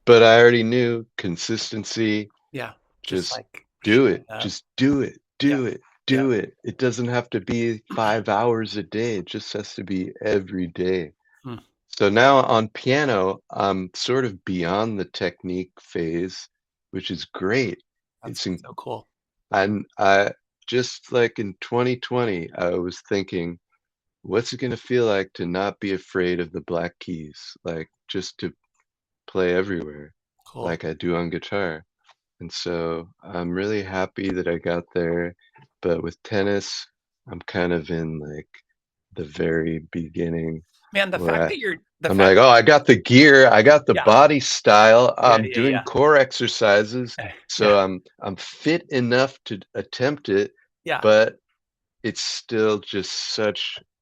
But I already knew consistency, Yeah. Just just like do showing it, up. just do it, Yeah. do it, Yeah. do it. It doesn't have to be 5 hours a day. It just has to be every day. Hmm. So now on piano, I'm sort of beyond the technique phase, which is great. That's It's in, so cool. and I just like in 2020, I was thinking, what's it gonna feel like to not be afraid of the black keys? Like just to play everywhere Cool. like I do on guitar. And so I'm really happy that I got there. But with tennis, I'm kind of in like the very beginning Man, where the I'm fact like, that oh, I got the gear, I got the yeah, body style, yeah, I'm yeah, doing yeah. core exercises, Yeah. so I'm fit enough to attempt it, Yeah. but it's still just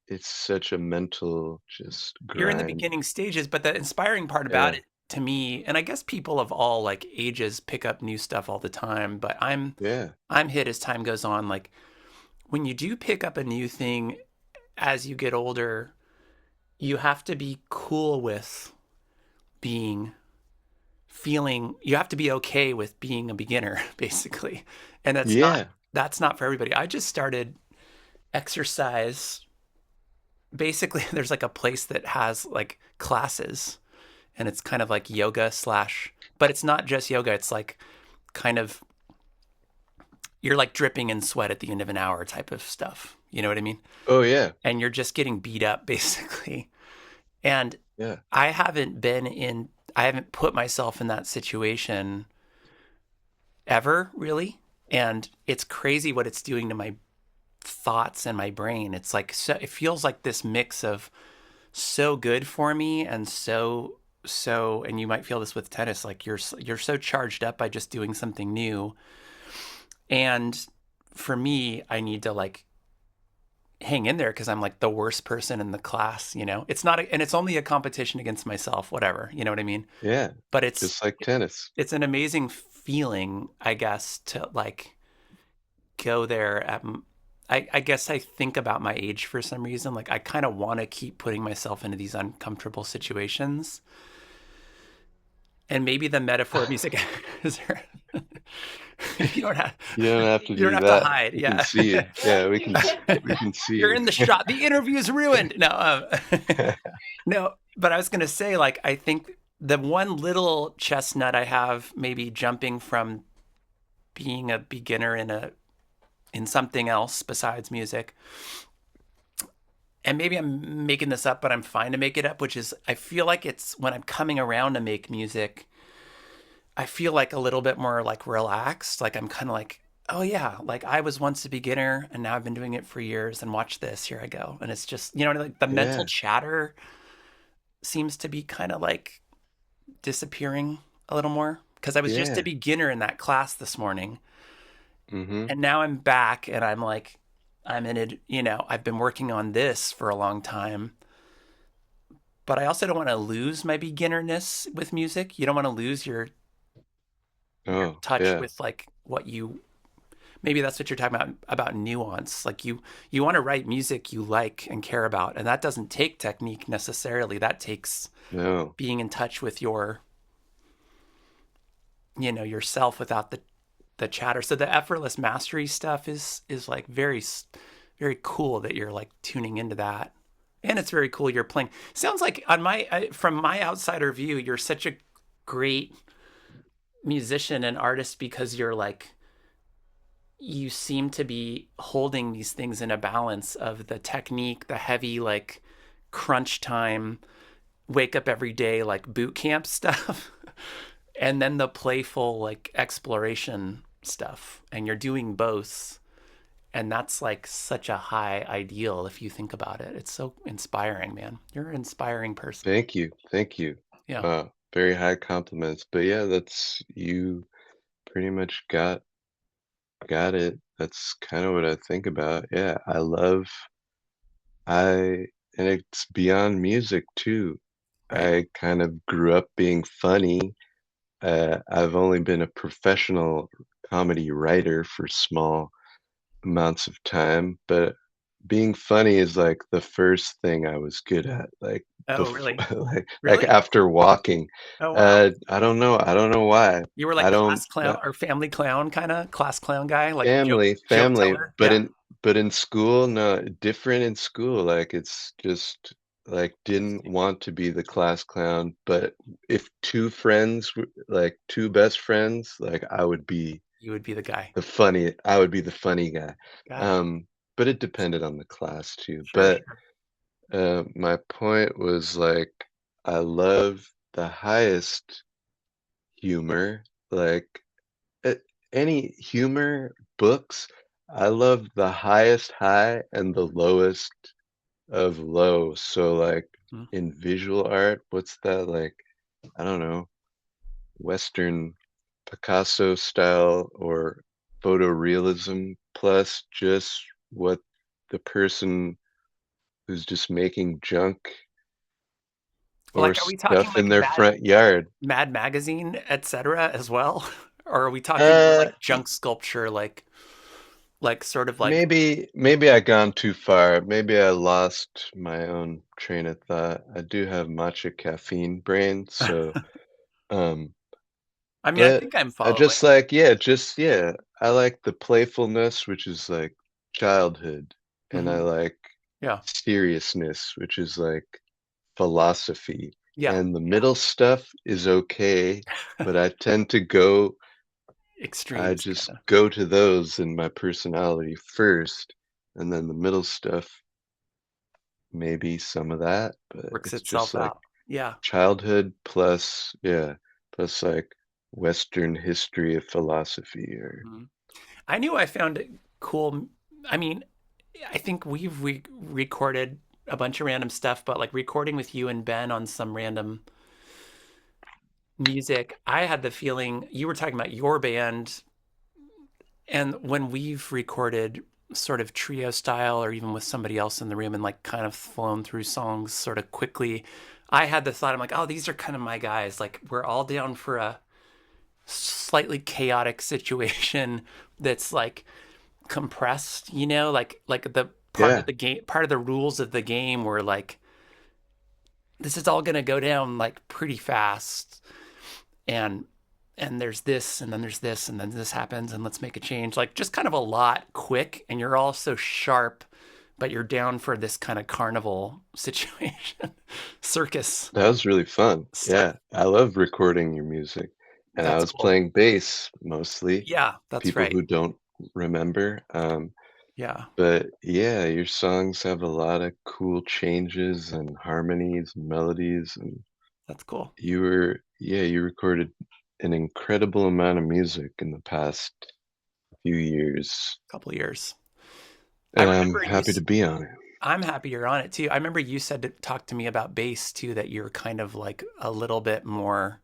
it's such a mental just You're in the grind. beginning stages, but the inspiring part about Yeah, it to me, and I guess people of all like ages pick up new stuff all the time, but yeah, I'm hit as time goes on. Like when you do pick up a new thing as you get older, you have to be cool with being you have to be okay with being a beginner basically. And yeah, that's not for everybody. I just started exercise. Basically, there's like a place that has like classes and it's kind of like yoga slash, but it's not just yoga. It's like kind of, you're like dripping in sweat at the end of an hour type of stuff. You know what I mean? oh yeah, And you're just getting beat up basically. And yeah, I haven't been in, I haven't put myself in that situation ever really. And it's crazy what it's doing to my thoughts and my brain. It's like, so, it feels like this mix of so good for me and and you might feel this with tennis, like you're so charged up by just doing something new. And for me, I need to like hang in there because I'm like the worst person in the class, you know. It's not and it's only a competition against myself, whatever, you know what I mean? yeah, But just like tennis. it's an amazing feeling, I guess, to like go there at I guess I think about my age for some reason. Like I kind of want to keep putting myself into these uncomfortable situations. And maybe the metaphor of music is there, you don't have You don't have to you don't do have to that. hide. We can Yeah. see you. Yeah, we can see You're you. in the shot. The interview is ruined. No, no, but I was going to say, like, I think the one little chestnut I have, maybe jumping from being a beginner in something else besides music, and maybe I'm making this up, but I'm fine to make it up, which is I feel like it's when I'm coming around to make music, I feel like a little bit more like relaxed. Like I'm kind of like, oh yeah, like I was once a beginner and now I've been doing it for years and watch this, here I go. And it's just, you know, like the mental Yeah, chatter seems to be kind of like disappearing a little more because I was just a yeah. beginner in that class this morning Mm-hmm. and now I'm back and I'm like, I'm in it, you know, I've been working on this for a long time, but I also don't want to lose my beginnerness with music. You don't want to lose your Oh, touch yeah. with like what you, maybe that's what you're talking about nuance. Like you want to write music you like and care about, and that doesn't take technique necessarily. That takes No. being in touch with your, you know, yourself without the chatter. So the effortless mastery stuff is like very cool that you're like tuning into that. And it's very cool you're playing. Sounds like on from my outsider view, you're such a great musician and artist because you're like, you seem to be holding these things in a balance of the technique, the heavy like crunch time, wake up every day like boot camp stuff, and then the playful like exploration stuff. And you're doing both. And that's like such a high ideal if you think about it. It's so inspiring, man. You're an inspiring person. Thank you. Thank you. Yeah. Very high compliments. But yeah, that's you pretty much got it. That's kind of what I think about. Yeah, I and it's beyond music too. Right. I kind of grew up being funny. I've only been a professional comedy writer for small amounts of time, but being funny is like the first thing I was good at, like Oh, before, really? like Really? after walking. Oh, wow. I don't know why. You were like I don't, class clown or family clown kind of class clown guy, like joke family, teller. Yeah. but in school, no, different in school. Like it's just like didn't Interesting. want to be the class clown, but if two friends, like two best friends, like You would be the guy. I would be the funny guy. Got it. Um, but it depended on the class too. Sure, But sure. My point was like I love the highest humor, like a- any humor books. I love the highest high and the lowest of low. So like Mm. in visual art, what's that like? I don't know, Western Picasso style or photorealism plus just what the person who's just making junk or Like, are we talking stuff in like their front yard. Mad Magazine, etc. as well? Or are we talking more Uh, like junk sculpture, like sort of like maybe I gone too far. Maybe I lost my own train of thought. I do have matcha caffeine brain, so um I mean, I but think I'm I just following. like yeah, I like the playfulness, which is like childhood, and I Hmm. like Yeah. seriousness, which is like philosophy. Yeah. And the Yeah. middle stuff is okay, but I tend to go I Extremes kind just of go to those in my personality first, and then the middle stuff, maybe some of that, but works it's just itself like out. Yeah. childhood plus, yeah, plus like Western history of philosophy or Mhm. I knew I found it cool. I mean, I think we've recorded a bunch of random stuff, but like recording with you and Ben on some random music, I had the feeling you were talking about your band. And when we've recorded sort of trio style or even with somebody else in the room and like kind of flown through songs sort of quickly, I had the thought, I'm like, oh, these are kind of my guys. Like, we're all down for a slightly chaotic situation that's like compressed, like the part of yeah, the game, part of the rules of the game were like, this is all going to go down like pretty fast. And there's this and then there's this and then this happens and let's make a change, like just kind of a lot quick, and you're all so sharp, but you're down for this kind of carnival situation, circus that was really fun. stuff. Yeah, I love recording your music. And I That's was cool. playing bass mostly, Yeah, that's people right. who don't remember. Yeah, But yeah, your songs have a lot of cool changes and harmonies and melodies, and that's cool. you recorded an incredible amount of music in the past few years, Couple years. I and I'm remember you. happy to be on it. I'm happy you're on it too. I remember you said to talk to me about bass too, that you're kind of like a little bit more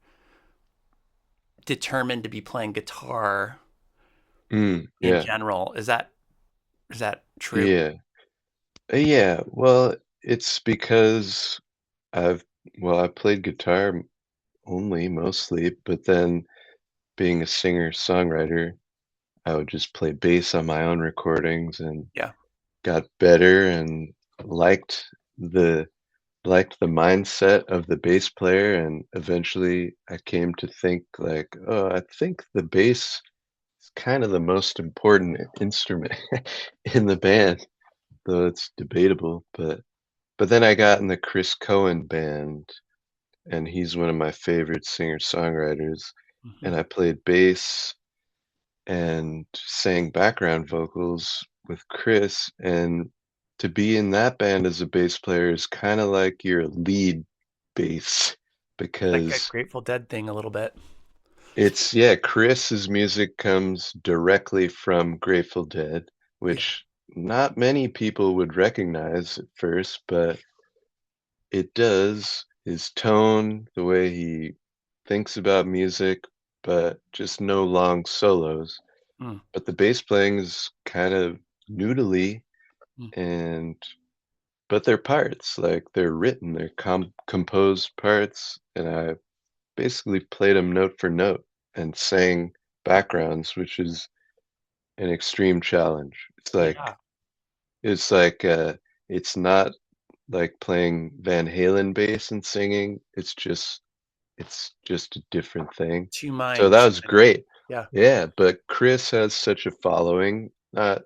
determined to be playing guitar in Yeah, general. Is that true? yeah, yeah. Well, it's because I've I played guitar only mostly, but then being a singer-songwriter, I would just play bass on my own recordings and Yeah. got better and liked the liked the mindset of the bass player, and eventually I came to think like, oh, I think the bass is kind of the most important instrument in the band, though it's debatable. But then I got in the Chris Cohen band, and he's one of my favorite singer-songwriters, Hmm. and I played bass and sang background vocals with Chris. And to be in that band as a bass player is kind of like your lead bass Like a because Grateful Dead thing a little bit. yeah, Chris's music comes directly from Grateful Dead, Yeah. which not many people would recognize at first, but it does. His tone, the way he thinks about music, but just no long solos. Mm, But the bass playing is kind of noodly, mm. and but they're parts, like they're written, they're composed parts, and I basically played them note for note and sang backgrounds, which is an extreme challenge. Yeah. It's like it's not like playing Van Halen bass and singing. It's just a different thing. Two So that minds was kind of. great. Yeah. Yeah, but Chris has such a following, not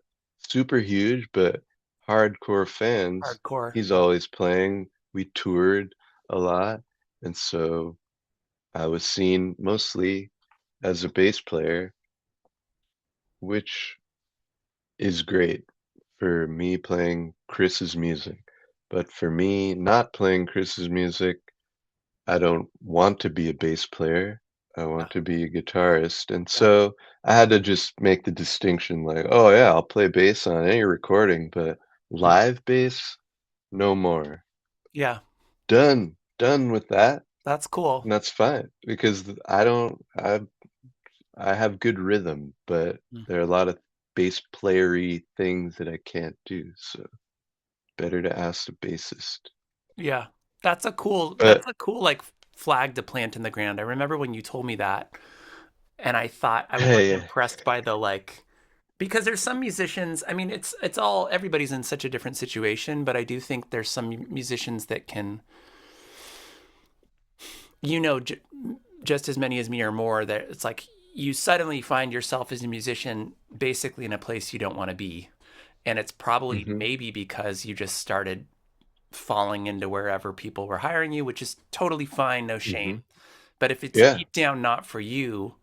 super huge, but hardcore fans. Hardcore. He's Yeah. always playing. We toured a lot, and so I was seen mostly as a bass player, which is great for me playing Chris's music. But for me, not playing Chris's music, I don't want to be a bass player. I Yeah. want to be a guitarist. And Yeah. so I had to just make the distinction like, oh yeah, I'll play bass on any recording, but Mm. live bass, no more. Yeah. Done with that. That's cool. And that's fine because I don't, I have good rhythm, but Mm. there are a lot of bass playery things that I can't do. So better to ask the bassist. Yeah. That's But a cool like flag to plant in the ground. I remember when you told me that and I thought I was like hey, impressed by the like because there's some musicians, I mean it's all everybody's in such a different situation, but I do think there's some musicians that can you know just as many as me or more that it's like you suddenly find yourself as a musician basically in a place you don't want to be. And it's probably hmm maybe because you just started falling into wherever people were hiring you, which is totally fine, no hmm shame. But if it's yeah, deep down not for you,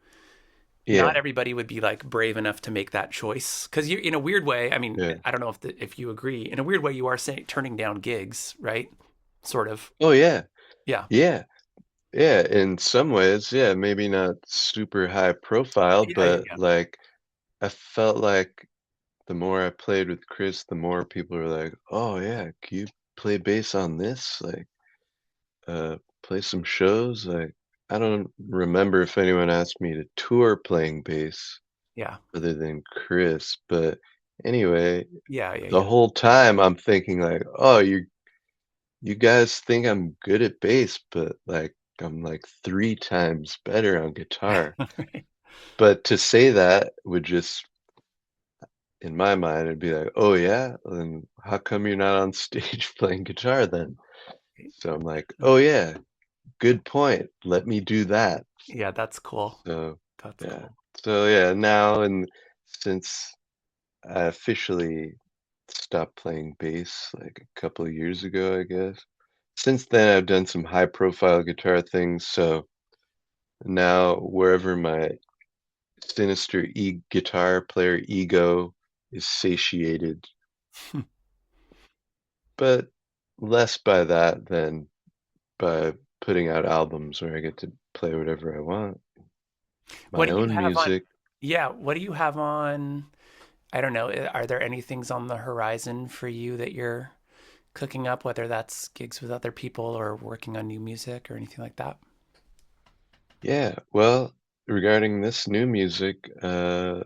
not yeah, everybody would be like brave enough to make that choice. Because you, in a weird way, I mean, yeah. I don't know if you agree. In a weird way, you are saying turning down gigs, right? Sort of. Oh yeah, Yeah. yeah, yeah. In some ways, yeah, maybe not super high profile, Yeah. Yeah. but Yeah. like I felt like the more I played with Chris, the more people were like, "Oh yeah, can you play bass on this? Like, play some shows?" Like, I don't remember if anyone asked me to tour playing bass Yeah. other than Chris, but anyway, Yeah. Yeah. the Yeah. whole time I'm thinking like, "Oh, you guys think I'm good at bass, but like I'm like three times better on guitar." Right. But to say that would just, in my mind, it'd be like, "Oh yeah, then how come you're not on stage playing guitar then?" So I'm like, "Oh yeah, good point. Let me do that." Yeah. That's cool. So That's yeah, cool. so yeah, now and since I officially stopped playing bass like a couple of years ago, I guess. Since then, I've done some high profile guitar things, so now wherever my sinister guitar player ego is satiated, but less by that than by putting out albums where I get to play whatever I want, What my do you own have on? music. Yeah. What do you have on? I don't know. Are there any things on the horizon for you that you're cooking up, whether that's gigs with other people or working on new music or anything like that? Yeah, well, regarding this new music, the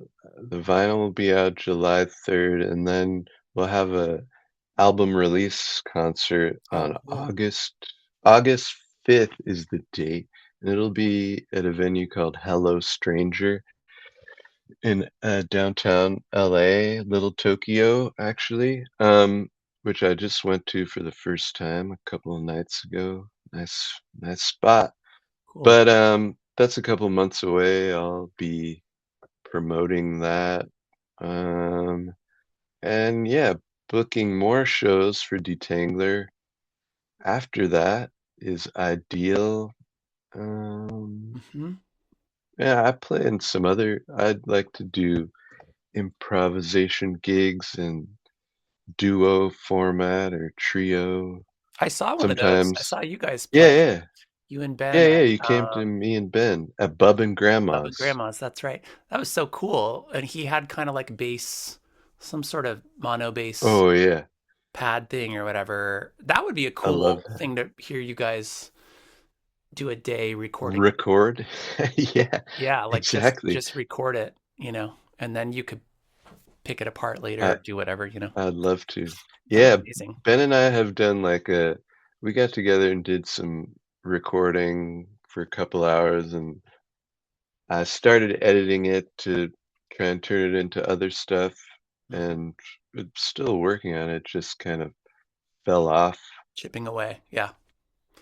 vinyl will be out July 3rd, and then we'll have a album release concert Oh, on cool. August 5th is the date, and it'll be at a venue called Hello Stranger in downtown LA, Little Tokyo, actually, which I just went to for the first time a couple of nights ago. Nice spot. Cool. But that's a couple months away. I'll be promoting that. Um, and yeah, booking more shows for Detangler. After that is ideal. Um, Hmm. yeah, I play in some other. I'd like to do improvisation gigs in duo format or trio. I saw one of those. I Sometimes, saw you guys yeah, play. yeah, You and yeah, Ben yeah. at You came to me and Ben at Bub and Bubba Grandma's. Grandma's. That's right. That was so cool. And he had kind of like bass, some sort of mono bass Oh yeah, pad thing or whatever. That would be a I love cool that. thing to hear you guys do a day recording. Record. Yeah, Yeah, like exactly. just record it, and then you could pick it apart later or I do whatever. I'd love to. That was Yeah, amazing. Ben and I have done like we got together and did some recording for a couple hours, and I started editing it to try and turn it into other stuff, Mhm. and it's still working on it, just kind of fell off, Chipping away. Yeah.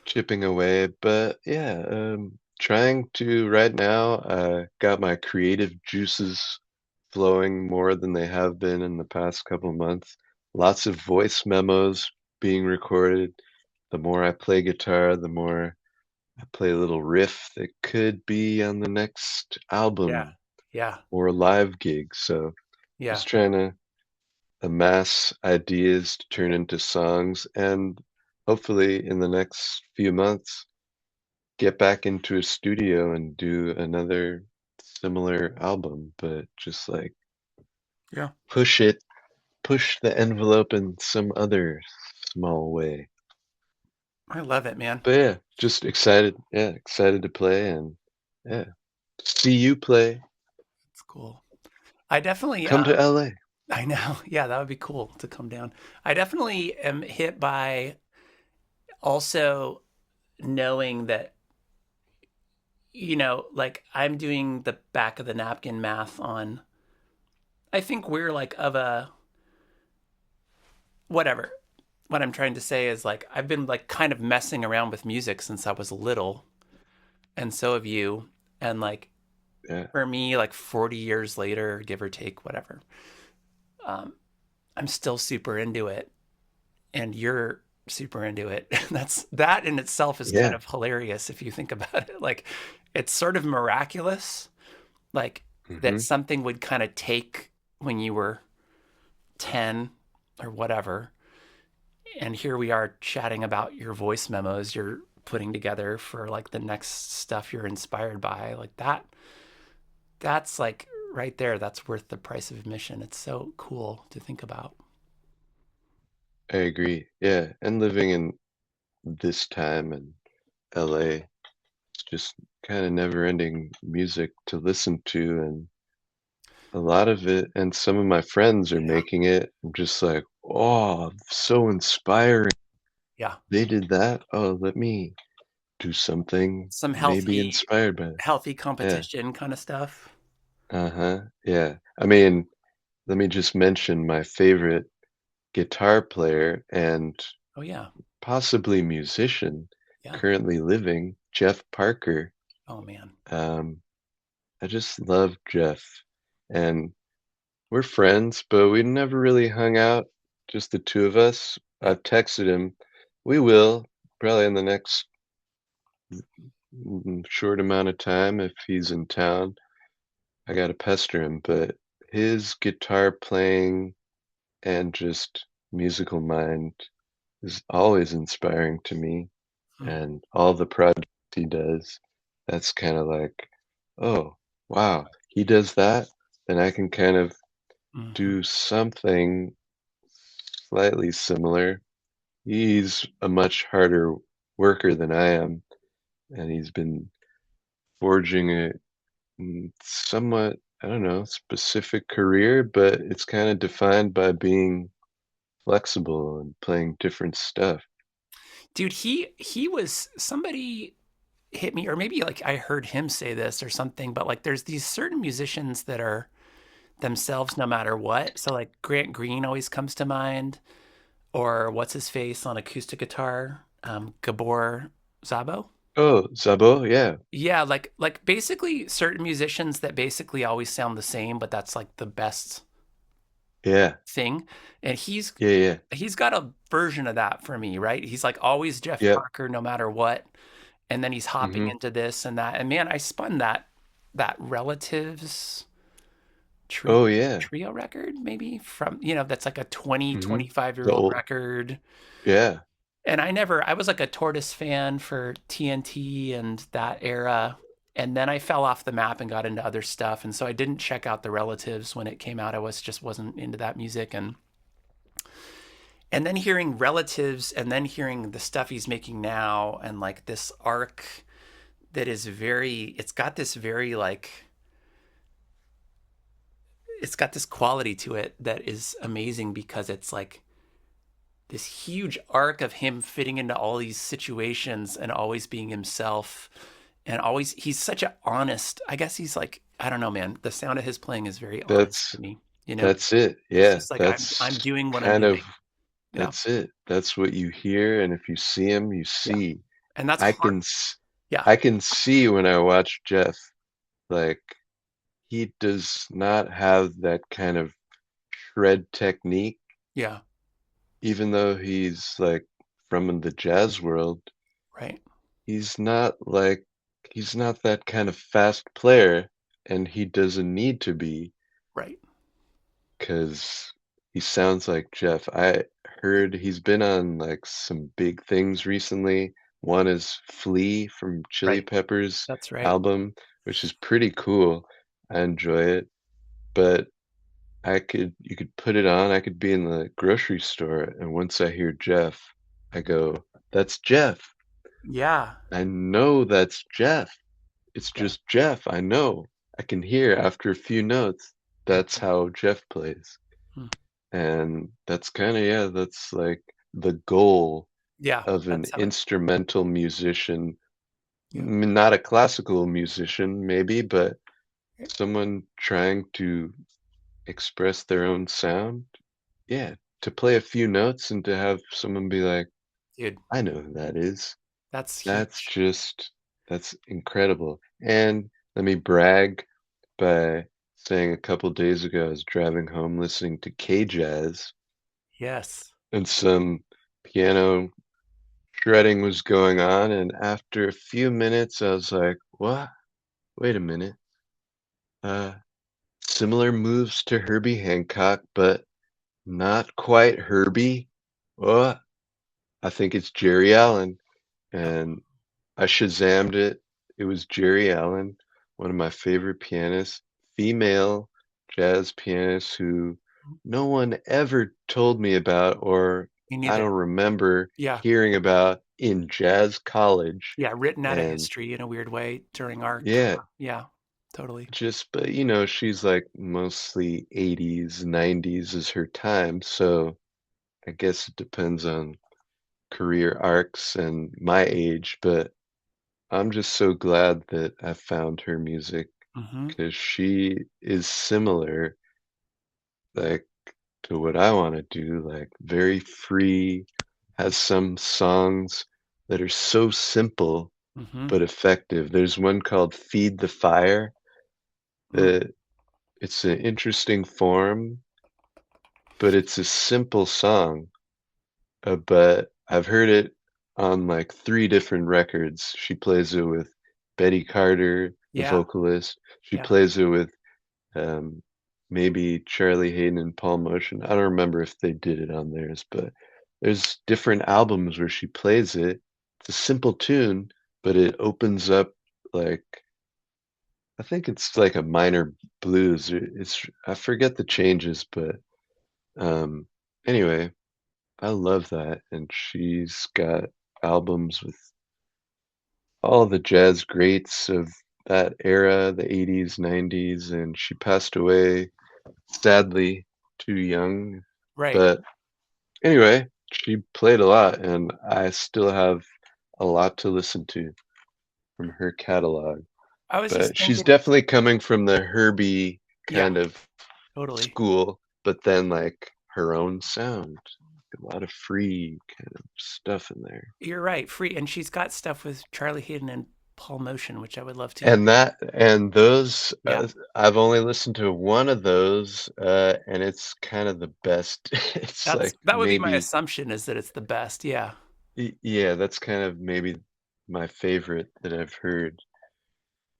chipping away. But yeah, trying to right now, got my creative juices flowing more than they have been in the past couple months. Lots of voice memos being recorded. The more I play guitar, the more I play a little riff that could be on the next Yeah. album Yeah. or a live gig. So Yeah. just trying to amass ideas to turn into songs, and hopefully in the next few months get back into a studio and do another similar album, but just like Yeah. push it, push the envelope in some other small way. I love it, man. But yeah, just excited, yeah, excited to play and yeah, see you play. It's cool. I definitely, Come to LA. I know. Yeah, that would be cool to come down. I definitely am hit by also knowing that, like I'm doing the back of the napkin math on, I think we're like of a, whatever. What I'm trying to say is like, I've been like kind of messing around with music since I was little, and so have you. And like, Yeah, for me, like 40 years later, give or take, whatever, um, I'm still super into it. And you're super into it. That in itself is kind yeah. of hilarious if you think about it. Like it's sort of miraculous, like that Hmm. something would kind of take when you were 10 or whatever. And here we are chatting about your voice memos you're putting together for like the next stuff you're inspired by. Like that's like right there. That's worth the price of admission. It's so cool to think about. I agree. Yeah, and living in this time in LA, it's just kind of never-ending music to listen to, and a lot of it, and some of my friends are Yeah. making it. I'm just like, oh, so inspiring. Yeah. They did that. Oh, let me do something Some maybe healthy inspired by it. healthy Yeah. competition kind of stuff. Uh-huh. Yeah. I mean, let me just mention my favorite guitar player and Oh yeah. possibly musician Yeah. currently living, Jeff Parker. Oh man. Um, I just love Jeff. And we're friends, but we never really hung out, just the two of us. Yeah. I've texted him. We will, probably in the next short amount of time if he's in town. I gotta pester him, but his guitar playing and just musical mind is always inspiring to me, Hmm. and all the projects he does, that's kind of like, oh, wow, he does that, then I can kind of Hmm. do something slightly similar. He's a much harder worker than I am, and he's been forging a somewhat, I don't know, specific career, but it's kind of defined by being flexible and playing different stuff. Dude, he was somebody hit me, or maybe like I heard him say this or something, but like there's these certain musicians that are themselves no matter what. So like Grant Green always comes to mind, or what's his face on acoustic guitar, Gabor Szabo. Oh, Zabo, yeah, Yeah, like basically certain musicians that basically always sound the same, but that's like the best yeah, thing. And yeah, yeah, he's got a version of that for me, right? He's like always Jeff yep, Parker no matter what. And then he's hopping hmm, into this and that. And man, I spun that Relatives oh, yeah, trio record maybe from, that's like a 20, hmm, 25 year the old old, record. yeah, And I was like a Tortoise fan for TNT and that era. And then I fell off the map and got into other stuff. And so I didn't check out the Relatives when it came out. I wasn't into that music. And then hearing Relatives and then hearing the stuff he's making now and like this arc that is it's got this very like, it's got this quality to it that is amazing because it's like this huge arc of him fitting into all these situations and always being himself and always he's such an honest, I guess he's like, I don't know, man, the sound of his playing is very honest that's to me, you know. that's it. It's Yeah, just like I'm that's doing what I'm kind of doing. Yeah. that's it. That's what you hear, and if you see him, you Yeah. see. And that's I hard. can s- Yeah. I can see when I watch Jeff, like he does not have that kind of shred technique, Yeah. even though he's like from the jazz world. Right. He's not like he's not that kind of fast player, and he doesn't need to be Right. because he sounds like Jeff. I heard he's been on like some big things recently. One is Flea from Chili Right. Peppers That's right. album, which is pretty cool. I enjoy it. But you could put it on. I could be in the grocery store, and once I hear Jeff, I go, "That's Jeff. Yeah. I know that's Jeff. It's Yeah. just Jeff. I know. I can hear after a few notes. That's Mhm. how Jeff plays." Hmm. And that's kind of, yeah, that's like the goal Yeah. of an That's how it. instrumental musician, Yeah. not a classical musician, maybe, but someone trying to express their own sound. Yeah, to play a few notes and to have someone be like, Dude, I know who that is. that's That's huge. just, that's incredible. And let me brag by saying a couple days ago, I was driving home listening to K-Jazz Yes. and some piano shredding was going on. And after a few minutes, I was like, what? Wait a minute. Uh, Similar moves to Herbie Hancock, but not quite Herbie. What? I think it's Jerry Allen. Oh, And I Shazammed it. It was Jerry Allen, one of my favorite pianists, female jazz pianist who no one ever told me about, or me I neither. don't remember Yeah. hearing about in jazz college. Yeah. Written out of And history in a weird way during our yeah, tour. Yeah. Totally. but she's like mostly 80s, 90s is her time. So I guess it depends on career arcs and my age, but I'm just so glad that I found her music Hmm. because she is similar, like, to what I want to do, like very free, has some songs that are so simple Hmm. but effective. There's one called Feed the Fire Mm. that it's an interesting form, but it's a simple song. But I've heard it on like three different records. She plays it with Betty Carter, the Yeah. vocalist. She Yeah. plays it with um, maybe Charlie Hayden and Paul Motion. I don't remember if they did it on theirs, but there's different albums where she plays it. It's a simple tune, but it opens up like I think it's like a minor blues. I forget the changes, but um, anyway, I love that, and she's got albums with all the jazz greats of that era, the 80s, 90s, and she passed away sadly too young. Right. But anyway, she played a lot, and I still have a lot to listen to from her catalog. I was just But she's thinking, definitely coming from the Herbie yeah, kind of totally. school, but then like her own sound. A lot of free kind of stuff in there. You're right. Free. And she's got stuff with Charlie Hayden and Paul Motion, which I would love to. And those, Yeah. I've only listened to one of those, and it's kind of the best. It's like That would be my maybe, assumption is that it's the best. Yeah. yeah, that's kind of maybe my favorite that I've heard.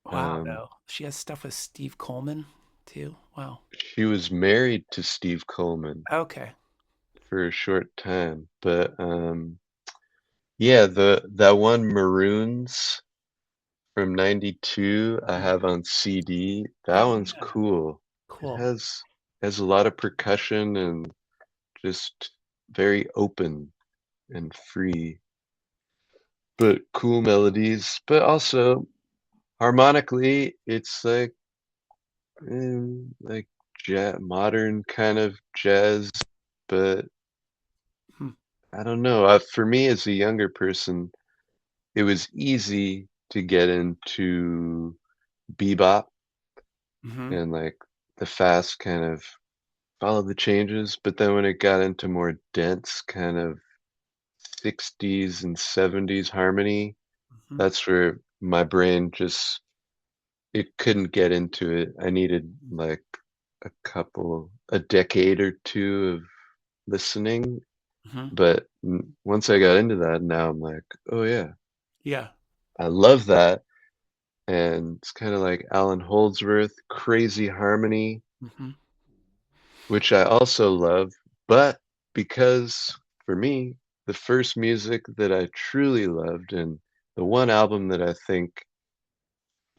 Wow, Um, no. She has stuff with Steve Coleman too. Wow. she was married to Steve Coleman Okay. for a short time, but yeah, that one Maroons from '92 I Yeah. have on CD. That Oh one's yeah. cool. It Cool. has a lot of percussion and just very open and free, but cool melodies. But also harmonically, it's like jazz, modern kind of jazz. But Hmm. I don't know. For me, as a younger person, it was easy to get into bebop Hmm. and like the fast kind of follow the changes. But then when it got into more dense kind of 60s and 70s harmony, Hmm. that's where my brain just it couldn't get into it. I needed like a decade or two of listening. Hmm. But once I got into that, now I'm like, oh yeah, Yeah. I love that. And it's kind of like Alan Holdsworth, crazy harmony, Hmm. which I also love. But because for me, the first music that I truly loved and the one album that I think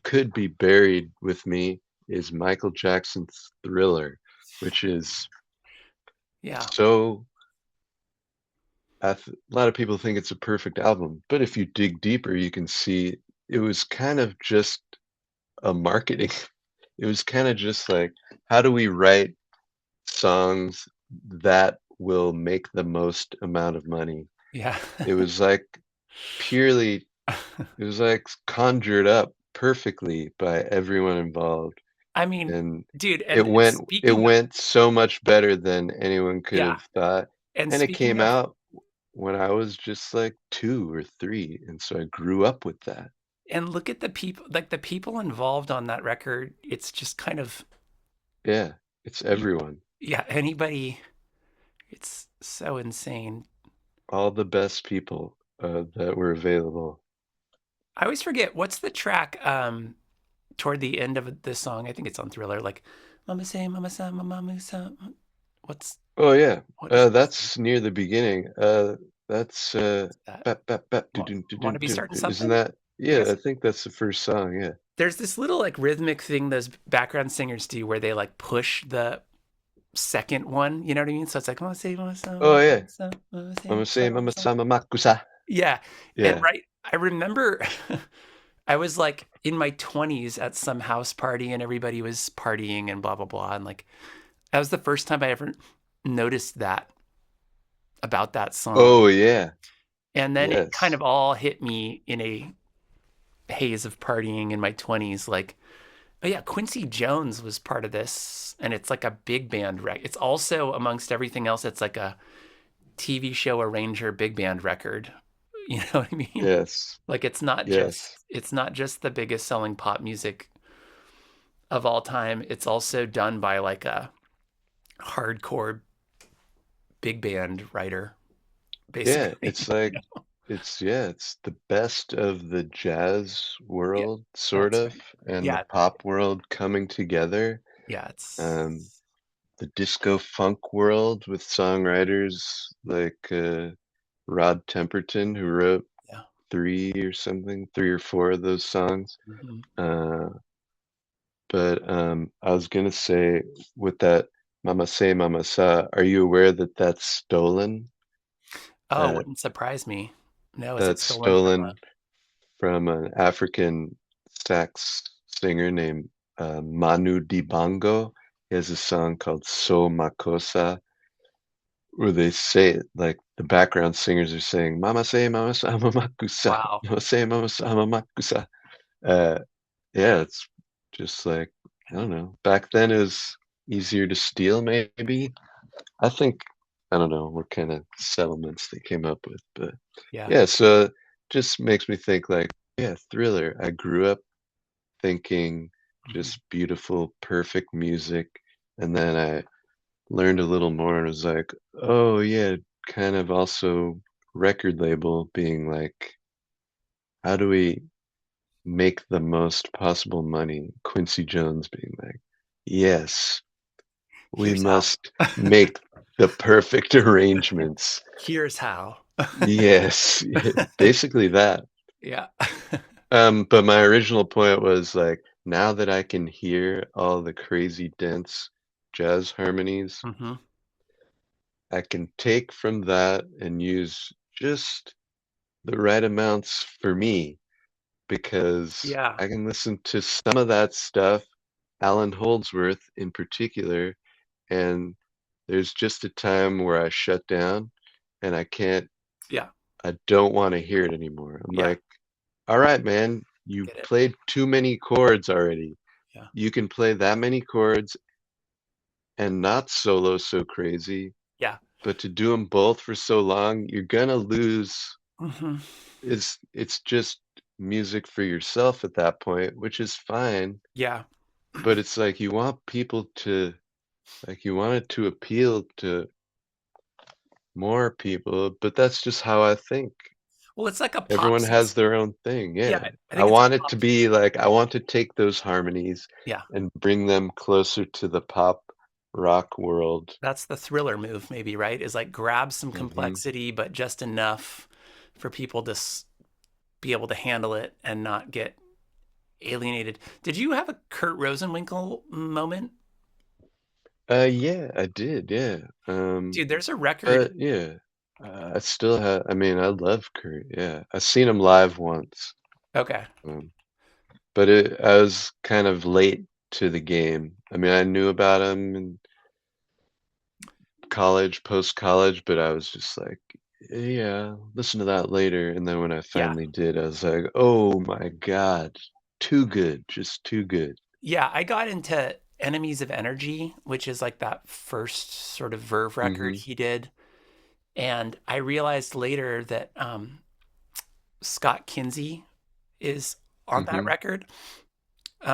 could be buried with me is Michael Jackson's Thriller, which is Yeah. so a lot of people think it's a perfect album, but if you dig deeper, you can see it was kind of just a marketing. It was kind of just like, how do we write songs that will make the most amount of money? Yeah. It was like purely, it was like conjured up perfectly by everyone involved, I mean, and dude, it and went it speaking of, went so much better than anyone could yeah, have thought, and and it speaking came of, out when I was just like 2 or 3, and so I grew up with that. and look at the people, like the people involved on that record. It's just kind of, Yeah, it's you, everyone. yeah, anybody. It's so insane. All the best people that were available. I always forget what's the track toward the end of this song. I think it's on Thriller. Like, Mama say, Mama sa, Mama musa. What's Oh yeah, what is this? that's near the beginning. That's That? bap, bap, bap, doo, doo, doo, Want doo, to be doo. starting Isn't something? that? I Yeah, guess I think that's the first song. Yeah. there's this little like rhythmic thing those background singers do where they like push the second one. You know what I mean? So it's like Mama say, Mama sa, Oh Mama yeah, sa, Mama say, Mama Mama sa, say, Mama Mama sa. sama makusa. Yeah, and Yeah. right. I remember I was like in my 20s at some house party and everybody was partying and blah blah blah and like that was the first time I ever noticed that about that song. Oh yeah. And then it kind Yes. of all hit me in a haze of partying in my 20s like, oh yeah, Quincy Jones was part of this and it's like a big band it's also amongst everything else it's like a TV show arranger big band record. You know what I mean? Yes. Like Yes. it's not just the biggest selling pop music of all time. It's also done by like a hardcore big band writer, Yeah, basically. it's like it's the best of the jazz Yeah, world, sort that's of, right. and the Yeah, pop world coming together. yeah, Um, it's the disco funk world with songwriters like Rod Temperton, who wrote yeah. 3 or 4 of those songs. Hmm. Uh, but I was gonna say with that Mama Say Mama Sa, are you aware that that's stolen? Oh, Uh, wouldn't surprise me. No, is it that's stolen from a? stolen from an African sax singer named Manu Dibango. He has a song called So Makossa, where they say it like the background singers are saying, Mama say, Mama sa, Mama kusa, Wow. Mama say, Mama sa, Mama kusa. Uh, yeah, it's just like, I don't know. Back then it was easier to steal, maybe. I think, I don't know what kind of settlements they came up with, but Yeah. yeah, so it just makes me think like, yeah, Thriller. I grew up thinking Hmm. just beautiful, perfect music, and then I learned a little more and was like, oh yeah, kind of also record label being like, how do we make the most possible money? Quincy Jones being like, yes, we Here's how. must make the perfect arrangements. Here's how. Yes, basically that. Yeah. But my original point was like, now that I can hear all the crazy dense jazz harmonies, Hmm. I can take from that and use just the right amounts for me because Yeah. I can listen to some of that stuff, Alan Holdsworth in particular, and there's just a time where I shut down and Yeah. I don't want to hear it anymore. I'm Yeah. like, all right, man, you Get it. played too many chords already. Yeah. You can play that many chords and not solo so crazy, Yeah. but to do them both for so long, you're gonna lose. Hmm. It's just music for yourself at that point, which is fine, Yeah. but it's like you want people to like you want it to appeal to more people, but that's just how I think. Well, it's like a pop Everyone has system. their own thing. Yeah, Yeah. I I think it's a want it to pop be system. like I want to take those harmonies Yeah. and bring them closer to the pop rock world. That's the thriller move, maybe, right? Is like grab some Hmm. complexity, but just enough for people to be able to handle it and not get alienated. Did you have a Kurt Rosenwinkel moment? Yeah, I did. Yeah. Dude, there's a record. But yeah, I still have. I mean, I love Kurt. Yeah, I seen him live once. Okay. Um, but I was kind of late to the game. I mean, I knew about him in college, post college, but I was just like, yeah, listen to that later. And then when I Yeah. finally did, I was like, oh my God, too good, just too good. Yeah. I got into Enemies of Energy, which is like that first sort of Verve record Mm-hmm. he did. And I realized later that Scott Kinsey is on that Mm-hmm. record,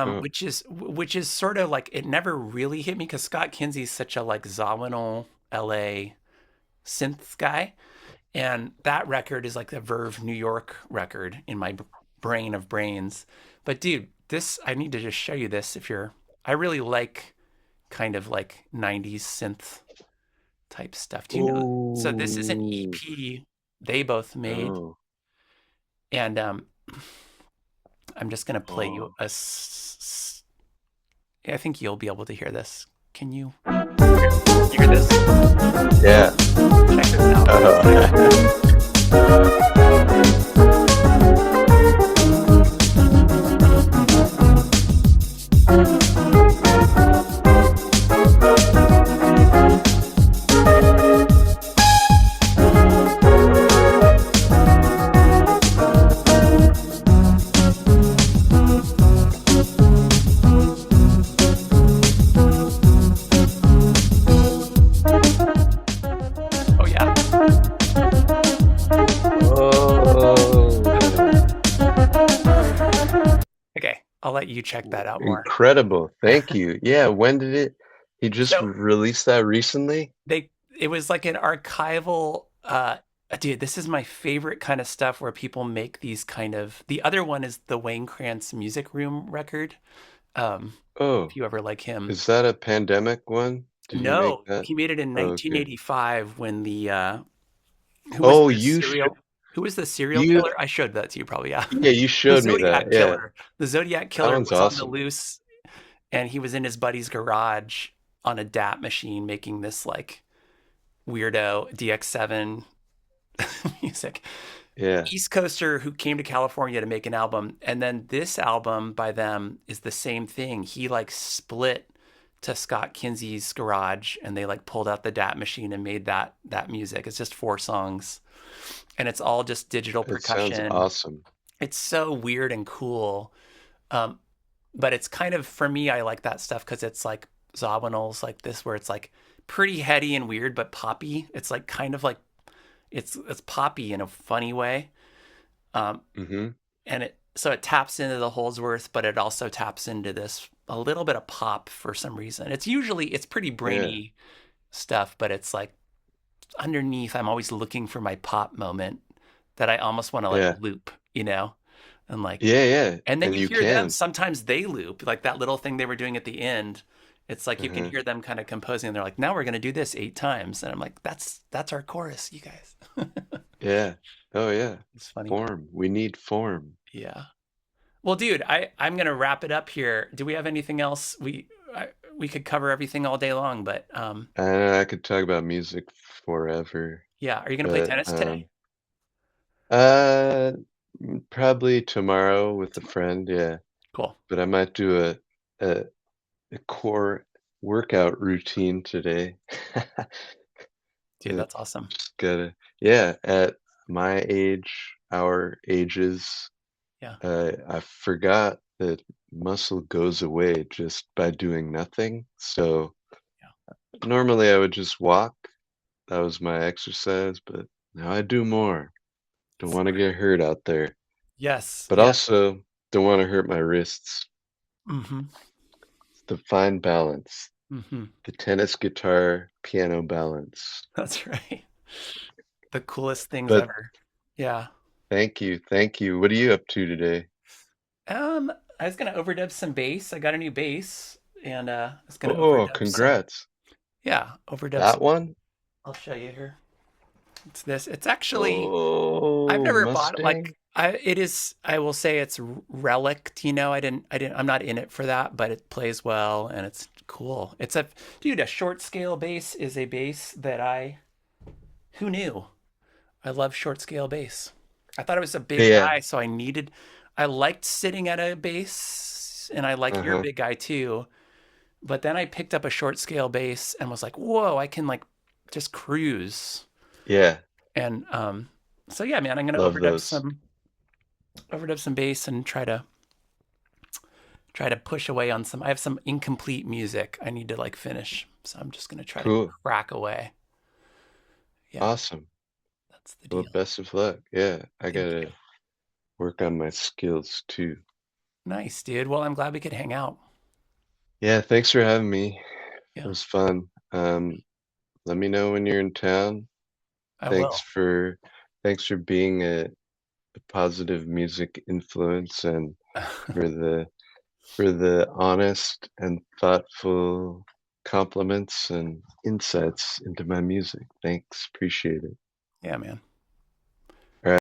Oh, which is sort of like it never really hit me because Scott Kinsey's such a like Zawinul LA synth guy, and that record is like the Verve New York record in my brain of brains. But dude, this I need to just show you this if you're. I really like kind of like '90s synth type stuff. Do you know? So this is an oh, EP they both made, oh, and I'm just gonna play you oh. a. I think you'll be able to hear this. Can you hear this? Yeah. Check this out. Oh. Oh yeah. Oh, Okay, I'll let you check that out more. incredible. Thank you. Yeah, when did it? He just So released that recently? they it was like an archival dude, this is my favorite kind of stuff where people make these kind of the other one is the Wayne Krantz Music Room record. Um if Oh, you ever like him. is that a pandemic one? Did he make No, that? he made it in Oh, okay. 1985 when the who was Oh, the serial who was the serial you, killer? I showed that to you probably, yeah. yeah, you The showed me that. Zodiac Yeah, killer. The Zodiac that killer one's was on the awesome. loose and he was in his buddy's garage on a DAT machine making this like weirdo DX7 music. Yeah, East Coaster who came to California to make an album, and then this album by them is the same thing. He like split to Scott Kinsey's garage, and they like pulled out the DAT machine and made that music. It's just 4 songs, and it's all just digital it sounds percussion. awesome. It's so weird and cool, um, but it's kind of for me. I like that stuff because it's like Zawinul's like this, where it's like pretty heady and weird, but poppy. It's like kind of like it's poppy in a funny way. Um, Hmm. and it taps into the Holdsworth, but it also taps into this a little bit of pop for some reason. It's pretty Yeah, brainy stuff, but it's like underneath. I'm always looking for my pop moment that I almost want to like yeah, loop, you know, and like, yeah, yeah. and then And you you hear them. can. Sometimes they loop like that little thing they were doing at the end. It's like you can Uh-huh. hear them kind of composing. And they're like, now we're gonna do this 8 times, and I'm like, that's our chorus, you guys. Yeah. Oh, yeah. It's funny. Form. We need form. Yeah. Well, dude, I'm gonna wrap it up here. Do we have anything else? We could cover everything all day long, but I could talk about music forever, yeah. Are you gonna play but tennis today? uh, probably tomorrow with a friend. Yeah, Cool, but I might do a, a core workout routine today. dude. Uh, That's awesome. just gotta, yeah, at my age, our ages, Yeah, I forgot that muscle goes away just by doing nothing. So yeah. normally I would just walk. That was my exercise, but now I do more. Don't want to Smart. get hurt out there, Yes, but yeah. also don't want to hurt my wrists. Mm-hmm. It's the fine balance, Mm-hmm. the tennis guitar piano balance. That's right. The coolest things But ever. Yeah. thank you, thank you. What are you up to today? I was gonna overdub some bass. I got a new bass, and I was gonna Oh, overdub some. congrats. Yeah, overdub That some. one? I'll show you here. It's this. It's actually I've Oh, never bought like Mustang? it is. I will say it's relict. You know, I'm not in it for that, but it plays well and it's cool. It's a dude. A short scale bass is a bass that I who knew. I love short scale bass. I thought I was a big Yeah. guy, so I liked sitting at a bass, and I like you're a Uh-huh. big guy too. But then I picked up a short scale bass and was like, whoa, I can like just cruise. Yeah. And so yeah, man, I'm gonna Love those. overdub some bass and try to push away on some. I have some incomplete music I need to like finish, so I'm just gonna try to Cool. crack away. Yeah, Awesome. that's the Well, deal. best of luck. Yeah, I Thank you. gotta work on my skills too. Nice, dude. Well, I'm glad we could hang out. Yeah, thanks for having me. It Yeah, was fun. Let me know when you're in town. I Thanks will. for thanks for being a positive music influence and for the honest and thoughtful compliments and insights into my music. Thanks. Appreciate it. Yeah, man.